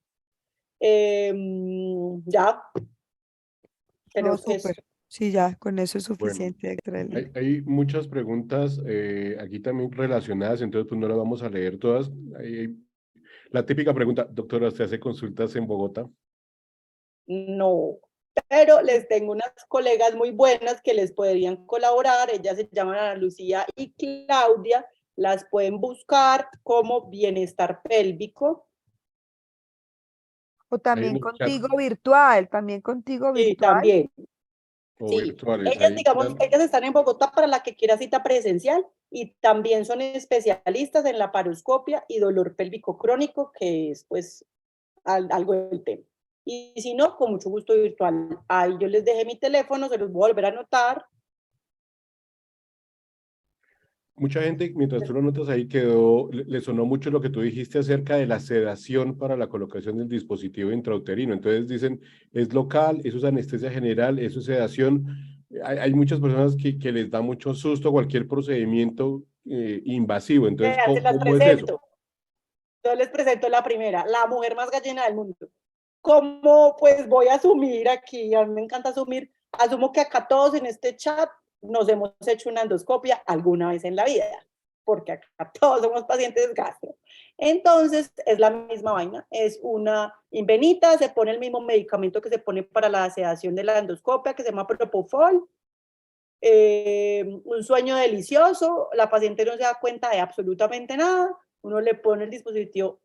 Ya, No, creo que es... súper. Sí, ya, con eso es Bueno, suficiente, doctora Elena. hay muchas preguntas aquí también relacionadas, entonces pues no las vamos a leer todas. La típica pregunta, doctora, ¿usted hace consultas en Bogotá? No, pero les tengo unas colegas muy buenas que les podrían colaborar, ellas se llaman Ana Lucía y Claudia, las pueden buscar como Bienestar Pélvico. O Ahí en también el chat también contigo Y virtual. también, o sí, virtuales, ellas, ahí digamos, ellas están en Bogotá para la que quiera cita presencial y también son especialistas en la paroscopia y dolor pélvico crónico, que es pues algo del tema. Y si no, con mucho gusto virtual. Ahí yo les dejé mi teléfono, se los voy a volver a anotar. mucha gente, mientras tú lo notas ahí, quedó, le sonó mucho lo que tú dijiste acerca de la sedación para la colocación del dispositivo intrauterino. Entonces dicen, es local, eso es anestesia general, eso es sedación. Hay muchas personas que les da mucho susto cualquier procedimiento invasivo. Entonces, Vean, se las ¿cómo es eso? presento. Yo les presento la primera, la mujer más gallina del mundo. ¿Cómo pues voy a asumir aquí? A mí me encanta asumir. Asumo que acá todos en este chat nos hemos hecho una endoscopia alguna vez en la vida, porque acá todos somos pacientes gastro. Entonces, es la misma vaina, es una invenita, se pone el mismo medicamento que se pone para la sedación de la endoscopia, que se llama Propofol, un sueño delicioso, la paciente no se da cuenta de absolutamente nada, uno le pone el dispositivo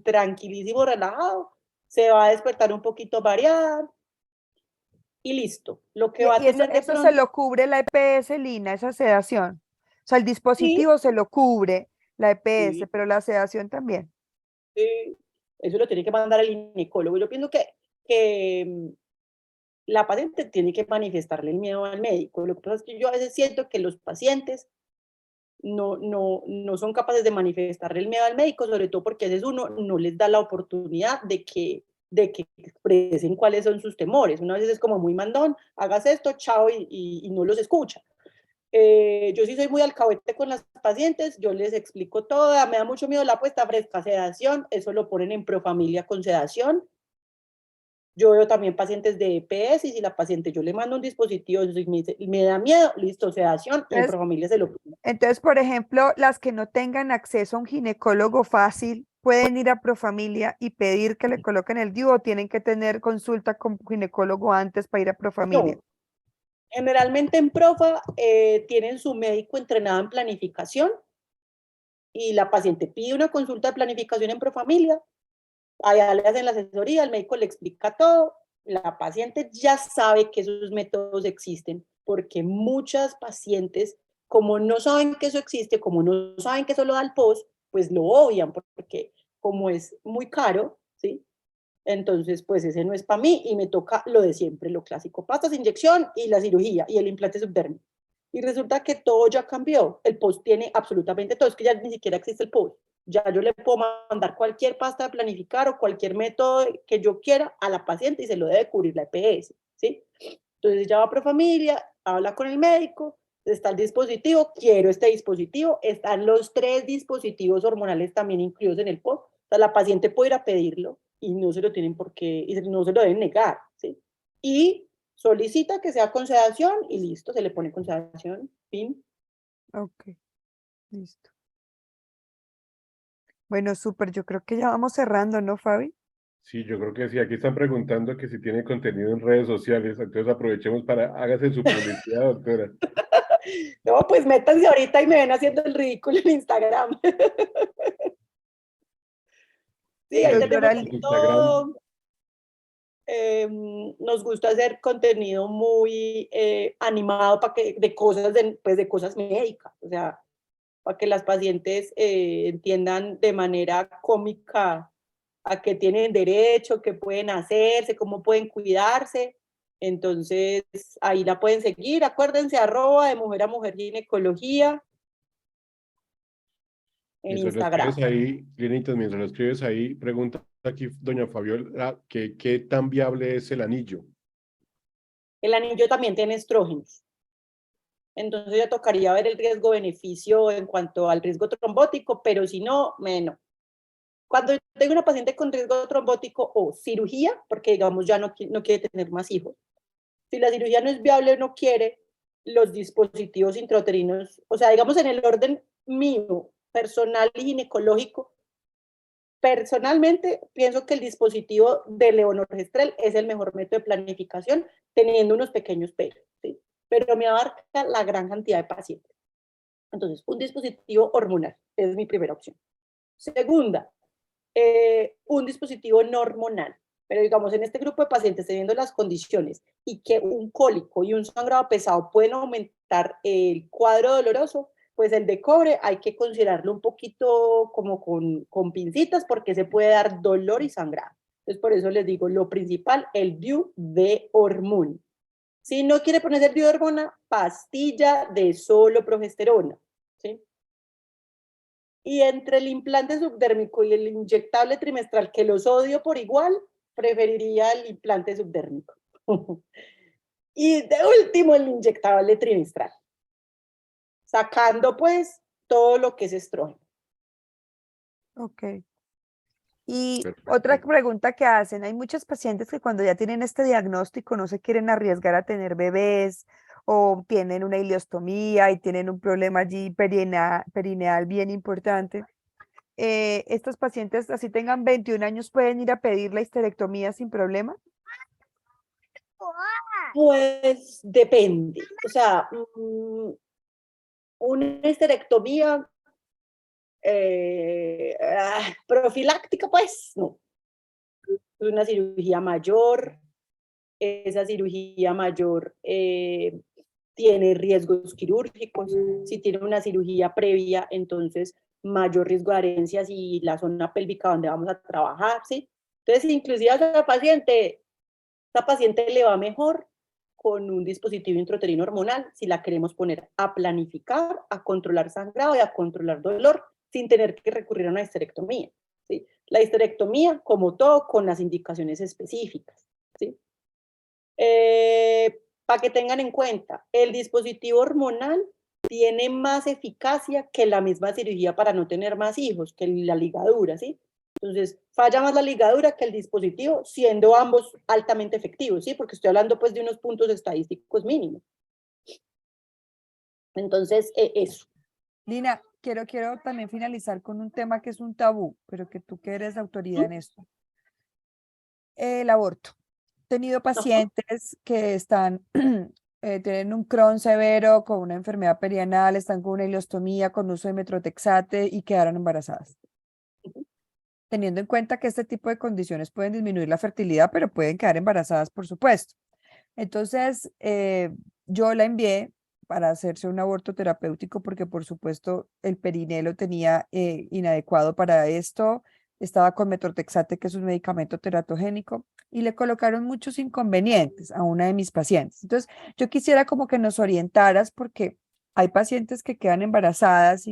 tranquilísimo, relajado, se va a despertar un poquito variada y listo. Lo que va a Y eso, tener de eso se pronto, lo cubre la EPS, Lina, esa sedación. O sea, el sí, dispositivo se lo cubre la EPS, sí, pero la sedación también. sí, eso lo tiene que mandar el ginecólogo. Yo pienso que la paciente tiene que manifestarle el miedo al médico. Lo que pasa es que yo a veces siento que los pacientes no son capaces de manifestarle el miedo al médico, sobre todo porque a veces uno no les da la oportunidad de que expresen cuáles son sus temores. Una vez es como muy mandón, hagas esto, chao, y no los escucha. Yo sí soy muy alcahuete con las pacientes, yo les explico todo, me da mucho miedo la puesta fresca, sedación, eso lo ponen en Profamilia con sedación. Yo veo también pacientes de EPS y si la paciente yo le mando un dispositivo y me da miedo, listo, sedación, y en Entonces, Profamilia se lo pone. entonces, por ejemplo, las que no tengan acceso a un ginecólogo fácil, pueden ir a Profamilia y pedir que le coloquen el DIU o tienen que tener consulta con ginecólogo antes para ir a Profamilia. No, generalmente en Profa tienen su médico entrenado en planificación y la paciente pide una consulta de planificación en Profamilia allá le hacen la asesoría, el médico le explica todo, la paciente ya sabe que esos métodos existen, porque muchas pacientes, como no saben que eso existe, como no saben que eso lo da el POS, pues lo obvian, porque como es muy caro, ¿sí? Entonces, pues ese no es para mí y me toca lo de siempre, lo clásico, pastas, inyección y la cirugía y el implante subdérmico. Y resulta que todo ya cambió. El POS tiene absolutamente todo, es que ya ni siquiera existe el POS. Ya yo le puedo mandar cualquier pasta de planificar o cualquier método que yo quiera a la paciente y se lo debe cubrir la EPS, ¿sí? Entonces ya va pro familia, habla con el médico, está el dispositivo, quiero este dispositivo, están los 3 dispositivos hormonales también incluidos en el POS. O sea, la paciente puede ir a pedirlo y no se lo tienen por qué, y no se lo deben negar, ¿sí? Y solicita que sea con sedación y listo, se le pone con sedación, fin. Ok, listo. Bueno, súper, yo creo que ya vamos cerrando, ¿no, Fabi? Sí, yo creo que sí. Aquí están preguntando que si tiene contenido en redes sociales. Entonces aprovechemos para, hágase su publicidad, doctora. No, pues métanse ahorita y me ven haciendo el ridículo en Instagram. Sí, ahí tenemos Doctora, de Instagram. todo. Nos gusta hacer contenido muy animado para que, de cosas, pues de cosas médicas, o sea, para que las pacientes entiendan de manera cómica a qué tienen derecho, qué pueden hacerse, cómo pueden cuidarse. Entonces, ahí la pueden seguir. Acuérdense, @ de mujer a mujer ginecología en Mientras lo Instagram. escribes ahí, Linitas, mientras lo escribes ahí, pregunta aquí doña Fabiola que qué tan viable es el anillo. El anillo también tiene estrógenos. Entonces ya tocaría ver el riesgo-beneficio en cuanto al riesgo trombótico, pero si no, menos. Cuando tengo una paciente con riesgo trombótico o cirugía, porque digamos ya no quiere tener más hijos, si la cirugía no es viable o no quiere, los dispositivos intrauterinos, o sea, digamos en el orden mío, personal y ginecológico, personalmente pienso que el dispositivo de levonorgestrel es el mejor método de planificación, teniendo unos pequeños pelos, ¿sí? Pero me abarca la gran cantidad de pacientes. Entonces, un dispositivo hormonal es mi primera opción. Segunda, un dispositivo no hormonal. Pero digamos, en este grupo de pacientes, teniendo las condiciones y que un cólico y un sangrado pesado pueden aumentar el cuadro doloroso, pues el de cobre hay que considerarlo un poquito como con pincitas porque se puede dar dolor y sangrado. Entonces, por eso les digo, lo principal, el DIU de hormona. Si no quiere ponerse el DIU de hormona, pastilla de solo progesterona, ¿sí? Y entre el implante subdérmico y el inyectable trimestral, que los odio por igual, preferiría el implante subdérmico. Y de último, el inyectable trimestral, sacando pues todo lo que es estrógeno. ok. Y otra Perfecto. pregunta que hacen, hay muchos pacientes que cuando ya tienen este diagnóstico no se quieren arriesgar a tener bebés o tienen una ileostomía y tienen un problema allí perineal bien importante. Estos pacientes, así tengan 21 años, pueden ir a pedir la histerectomía sin problema. Pues depende. O sea, una histerectomía profiláctica, pues no. Es una cirugía mayor, esa cirugía mayor tiene riesgos quirúrgicos. Si tiene una cirugía previa, entonces mayor riesgo de adherencias y la zona pélvica donde vamos a trabajar, ¿sí? Entonces, inclusive a esa paciente le va mejor con un dispositivo intrauterino hormonal si la queremos poner a planificar, a controlar sangrado y a controlar dolor sin tener que recurrir a una histerectomía, ¿sí? La histerectomía, como todo, con las indicaciones específicas, ¿sí? Para que tengan en cuenta, el dispositivo hormonal tiene más eficacia que la misma cirugía para no tener más hijos, que la ligadura, ¿sí? Entonces, falla más la ligadura que el dispositivo, siendo ambos altamente efectivos, ¿sí? Porque estoy hablando pues de unos puntos estadísticos mínimos. Entonces, eso. Lina, quiero también finalizar con un tema que es un tabú, pero que tú que eres autoridad en esto. El aborto. He tenido Ajá. pacientes que están, tienen un Crohn severo, con una enfermedad perianal, están con una ileostomía, con uso de metrotexate y quedaron embarazadas. teniendo en cuenta que este tipo de condiciones pueden disminuir la fertilidad, pero pueden quedar embarazadas, por supuesto. Entonces, yo la envié para hacerse un aborto terapéutico porque, por supuesto, el periné lo tenía inadecuado para esto. Estaba con metortexate, que es un medicamento teratogénico, y le colocaron muchos inconvenientes a una de mis pacientes. Entonces, yo quisiera como que nos orientaras porque hay pacientes que quedan embarazadas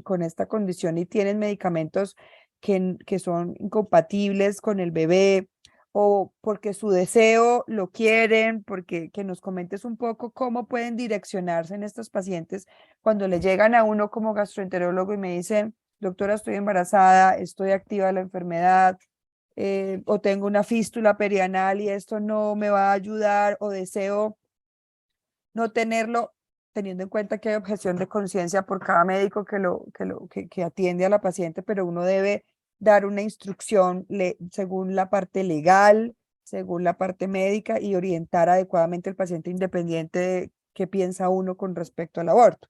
con esta condición y tienen medicamentos que son incompatibles con el bebé o porque su deseo lo quieren, porque que nos comentes un poco cómo pueden direccionarse en estos pacientes cuando le llegan a uno como gastroenterólogo y me dicen, doctora, estoy embarazada, estoy activa de la enfermedad, o tengo una fístula perianal y esto no me va a ayudar, o deseo no tenerlo, teniendo en cuenta que hay objeción de conciencia por cada médico que atiende a la paciente, pero uno debe dar una instrucción según la parte legal, según la parte médica y orientar adecuadamente al paciente independiente de qué piensa uno con respecto al aborto.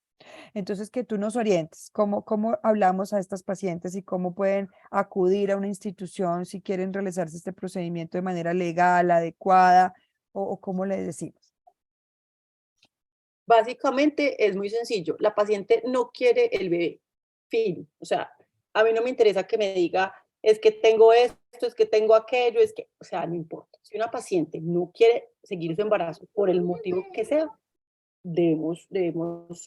Entonces, que tú nos orientes, cómo hablamos a estas pacientes y cómo pueden acudir a una institución si quieren realizarse este procedimiento de manera legal, adecuada, o cómo le decimos. Básicamente es muy sencillo. La paciente no quiere el bebé. Fin. O sea, a mí no me interesa que me diga, es que tengo esto, es que tengo aquello, es que, o sea, no importa. Si una paciente no quiere seguir su embarazo por el motivo que sea, debemos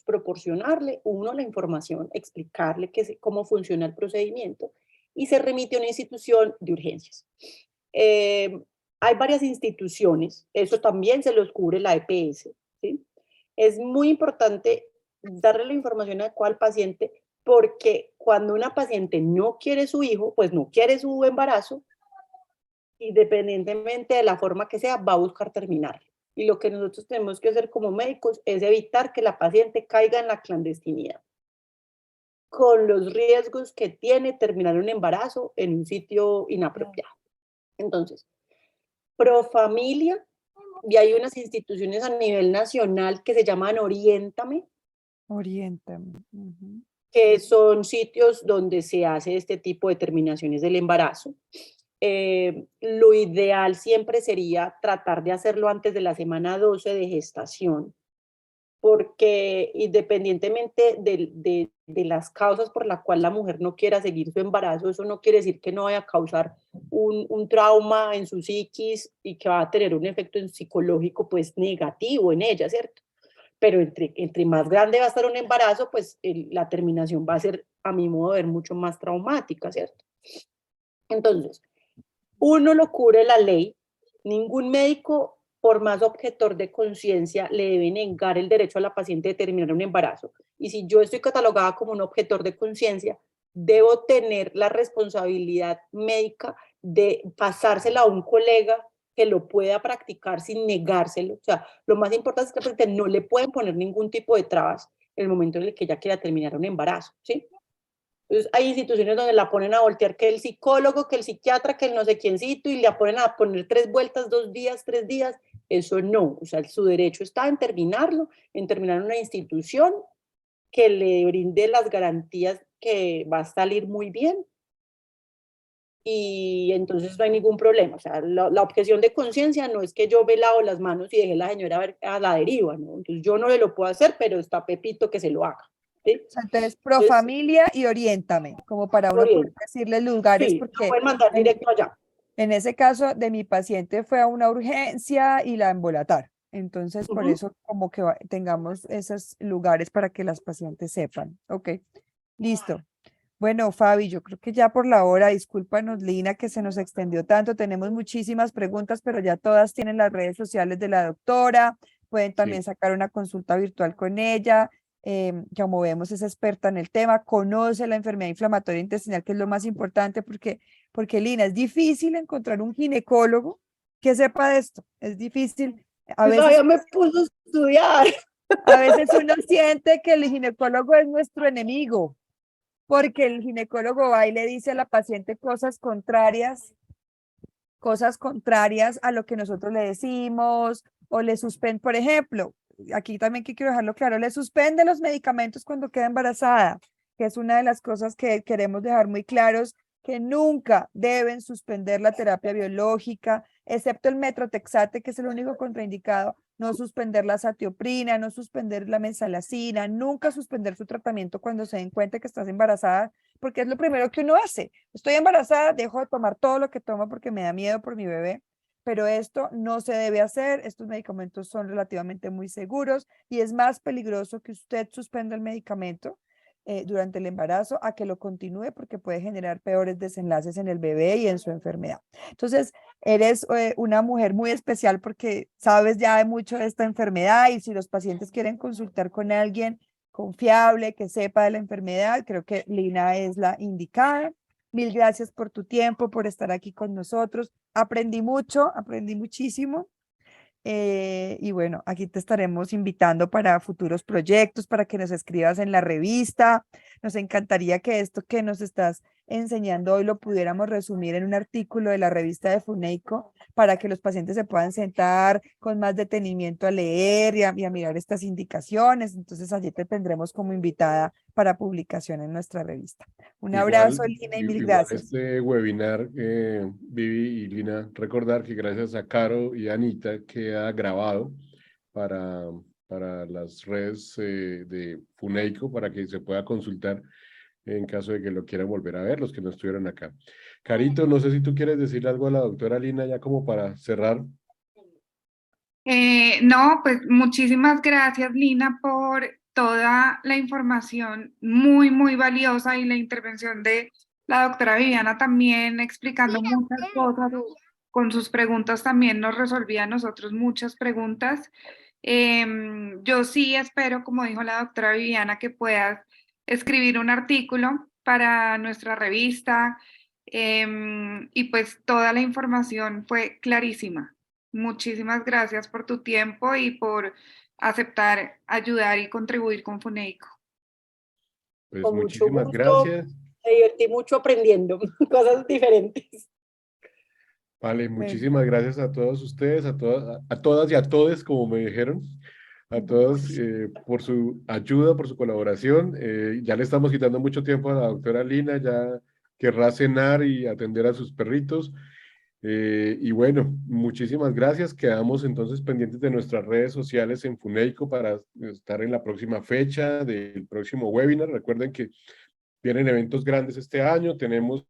proporcionarle, uno, la información, explicarle cómo funciona el procedimiento y se remite a una institución de urgencias. Hay varias instituciones, eso también se los cubre la EPS, ¿sí? Es muy importante darle la información adecuada al paciente porque cuando una paciente no quiere su hijo, pues no quiere su embarazo, independientemente de la forma que sea, va a buscar terminar. Y lo que nosotros tenemos que hacer como médicos es evitar que la paciente caiga en la clandestinidad, con los riesgos que tiene terminar un embarazo en un sitio inapropiado. Entonces, Profamilia, y hay unas instituciones a nivel nacional que se llaman Oriéntame, Oriéntame. Uh-huh. que son sitios donde se hace este tipo de terminaciones del embarazo. Lo ideal siempre sería tratar de hacerlo antes de la semana 12 de gestación, porque independientemente de las causas por las cuales la mujer no quiera seguir su embarazo, eso no quiere decir que no vaya a causar un trauma en su psiquis y que va a tener un efecto psicológico pues negativo en ella, ¿cierto? Pero entre más grande va a estar un embarazo, pues la terminación va a ser, a mi modo de ver, mucho más traumática, ¿cierto? Entonces, uno lo cubre la ley, ningún médico, por más objetor de conciencia, le debe negar el derecho a la paciente de terminar un embarazo. Y si yo estoy catalogada como un objetor de conciencia, debo tener la responsabilidad médica de pasársela a un colega que lo pueda practicar sin negárselo. O sea, lo más importante es que la paciente no le pueden poner ningún tipo de trabas en el momento en el que ella quiera terminar un embarazo, ¿sí? Entonces, hay instituciones donde la ponen a voltear que el psicólogo, que el psiquiatra, que el no sé quiéncito, y la ponen a poner 3 vueltas, 2 días, 3 días. Eso no, o sea, su derecho está en terminarlo, en terminar una institución que le brinde las garantías que va a salir muy bien. Y entonces no hay ningún problema. O sea, la objeción de conciencia no es que yo me lavo las manos y deje a la señora a la deriva, ¿no? Entonces yo no le lo puedo hacer, pero está Pepito que se lo haga, ¿sí? Entonces, Profamilia y Oriéntame, como para uno poder decirle lugares, Sí, porque pueden mandar directo allá. en ese caso de mi paciente fue a una urgencia y la embolataron. Entonces, por eso como que tengamos esos lugares para que las pacientes sepan. Ok, listo. Bueno, Fabi, yo creo que ya por la hora, discúlpanos, Lina, que se nos extendió tanto. Tenemos muchísimas preguntas, pero ya todas tienen las redes sociales de la doctora. Pueden también sacar una consulta virtual con ella. Como vemos, es experta en el tema, conoce la enfermedad inflamatoria intestinal, que es lo más importante, porque Lina, es difícil encontrar un ginecólogo que sepa de esto. Es difícil. A Pues veces, ya me puso a estudiar. a veces uno siente que el ginecólogo es nuestro enemigo porque el ginecólogo va y le dice a la paciente cosas contrarias a lo que nosotros le decimos, o le suspende, por ejemplo, aquí también que quiero dejarlo claro, le suspende los medicamentos cuando queda embarazada, que es una de las cosas que queremos dejar muy claros, que nunca deben suspender la terapia biológica, excepto el metrotexate, que es el único contraindicado, no suspender la satioprina, no suspender la mesalazina, nunca suspender su tratamiento cuando se den cuenta que estás embarazada, porque es lo primero que uno hace. Estoy embarazada, dejo de tomar todo lo que tomo porque me da miedo por mi bebé, pero esto no se debe hacer. Estos medicamentos son relativamente muy seguros y es más peligroso que usted suspenda el medicamento durante el embarazo a que lo continúe porque puede generar peores desenlaces en el bebé y en su enfermedad. Entonces, eres una mujer muy especial porque sabes ya de mucho de esta enfermedad y si los pacientes quieren consultar con alguien confiable, que sepa de la enfermedad, creo que Lina es la indicada. Mil gracias por tu tiempo, por estar aquí con nosotros. Aprendí mucho, aprendí muchísimo. Y bueno, aquí te estaremos invitando para futuros proyectos, para que nos escribas en la revista. Nos encantaría que esto que nos estás enseñando hoy lo pudiéramos resumir en un artículo de la revista de Funeico para que los pacientes se puedan sentar con más detenimiento a leer y a mirar estas indicaciones. Entonces allí te tendremos como invitada para publicación en nuestra revista. Un abrazo, Lina, y mil Igual gracias. este webinar, Vivi y Lina, recordar que gracias a Caro y Anita queda grabado para, para las redes de Funeico, para que se pueda consultar en caso de que lo quieran volver a ver, los que no estuvieron acá. Carito, no sé si tú quieres decirle algo a la doctora Lina ya como para cerrar. No, pues muchísimas gracias, Lina, por toda la información muy, muy valiosa y la intervención de la doctora Viviana también explicando muchas cosas. Con sus preguntas también nos resolvía a nosotros muchas preguntas. Yo sí espero, como dijo la doctora Viviana, que puedas escribir un artículo para nuestra revista y pues toda la información fue clarísima. Muchísimas gracias por tu tiempo y por aceptar ayudar y contribuir con Funeico. Pues Con mucho muchísimas gusto, gracias. me divertí mucho aprendiendo cosas diferentes. Vale, Bueno. muchísimas gracias a todos ustedes, a todas y a todos, como me dijeron, a todos por su ayuda, por su colaboración. Ya le estamos quitando mucho tiempo a la doctora Lina, ya querrá cenar y atender a sus perritos. Y bueno, muchísimas gracias. Quedamos entonces pendientes de nuestras redes sociales en Funeico para estar en la próxima fecha del próximo webinar. Recuerden que vienen eventos grandes este año. Tenemos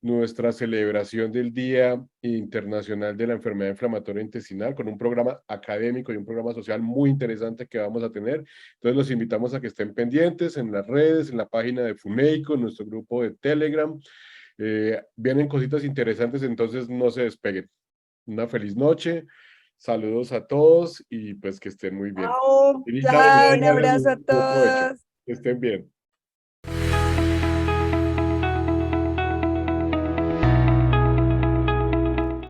nuestra celebración del Día Internacional de la Enfermedad Inflamatoria Intestinal con un programa académico y un programa social muy interesante que vamos a tener. Entonces los invitamos a que estén pendientes en las redes, en la página de Funeico, en nuestro grupo de Telegram. Vienen cositas interesantes, entonces no se despeguen. Una feliz noche, saludos a todos y pues que estén muy bien. Chao. Irita, Chao, un muchísimas gracias, abrazo a buen provecho. todos. Que estén bien.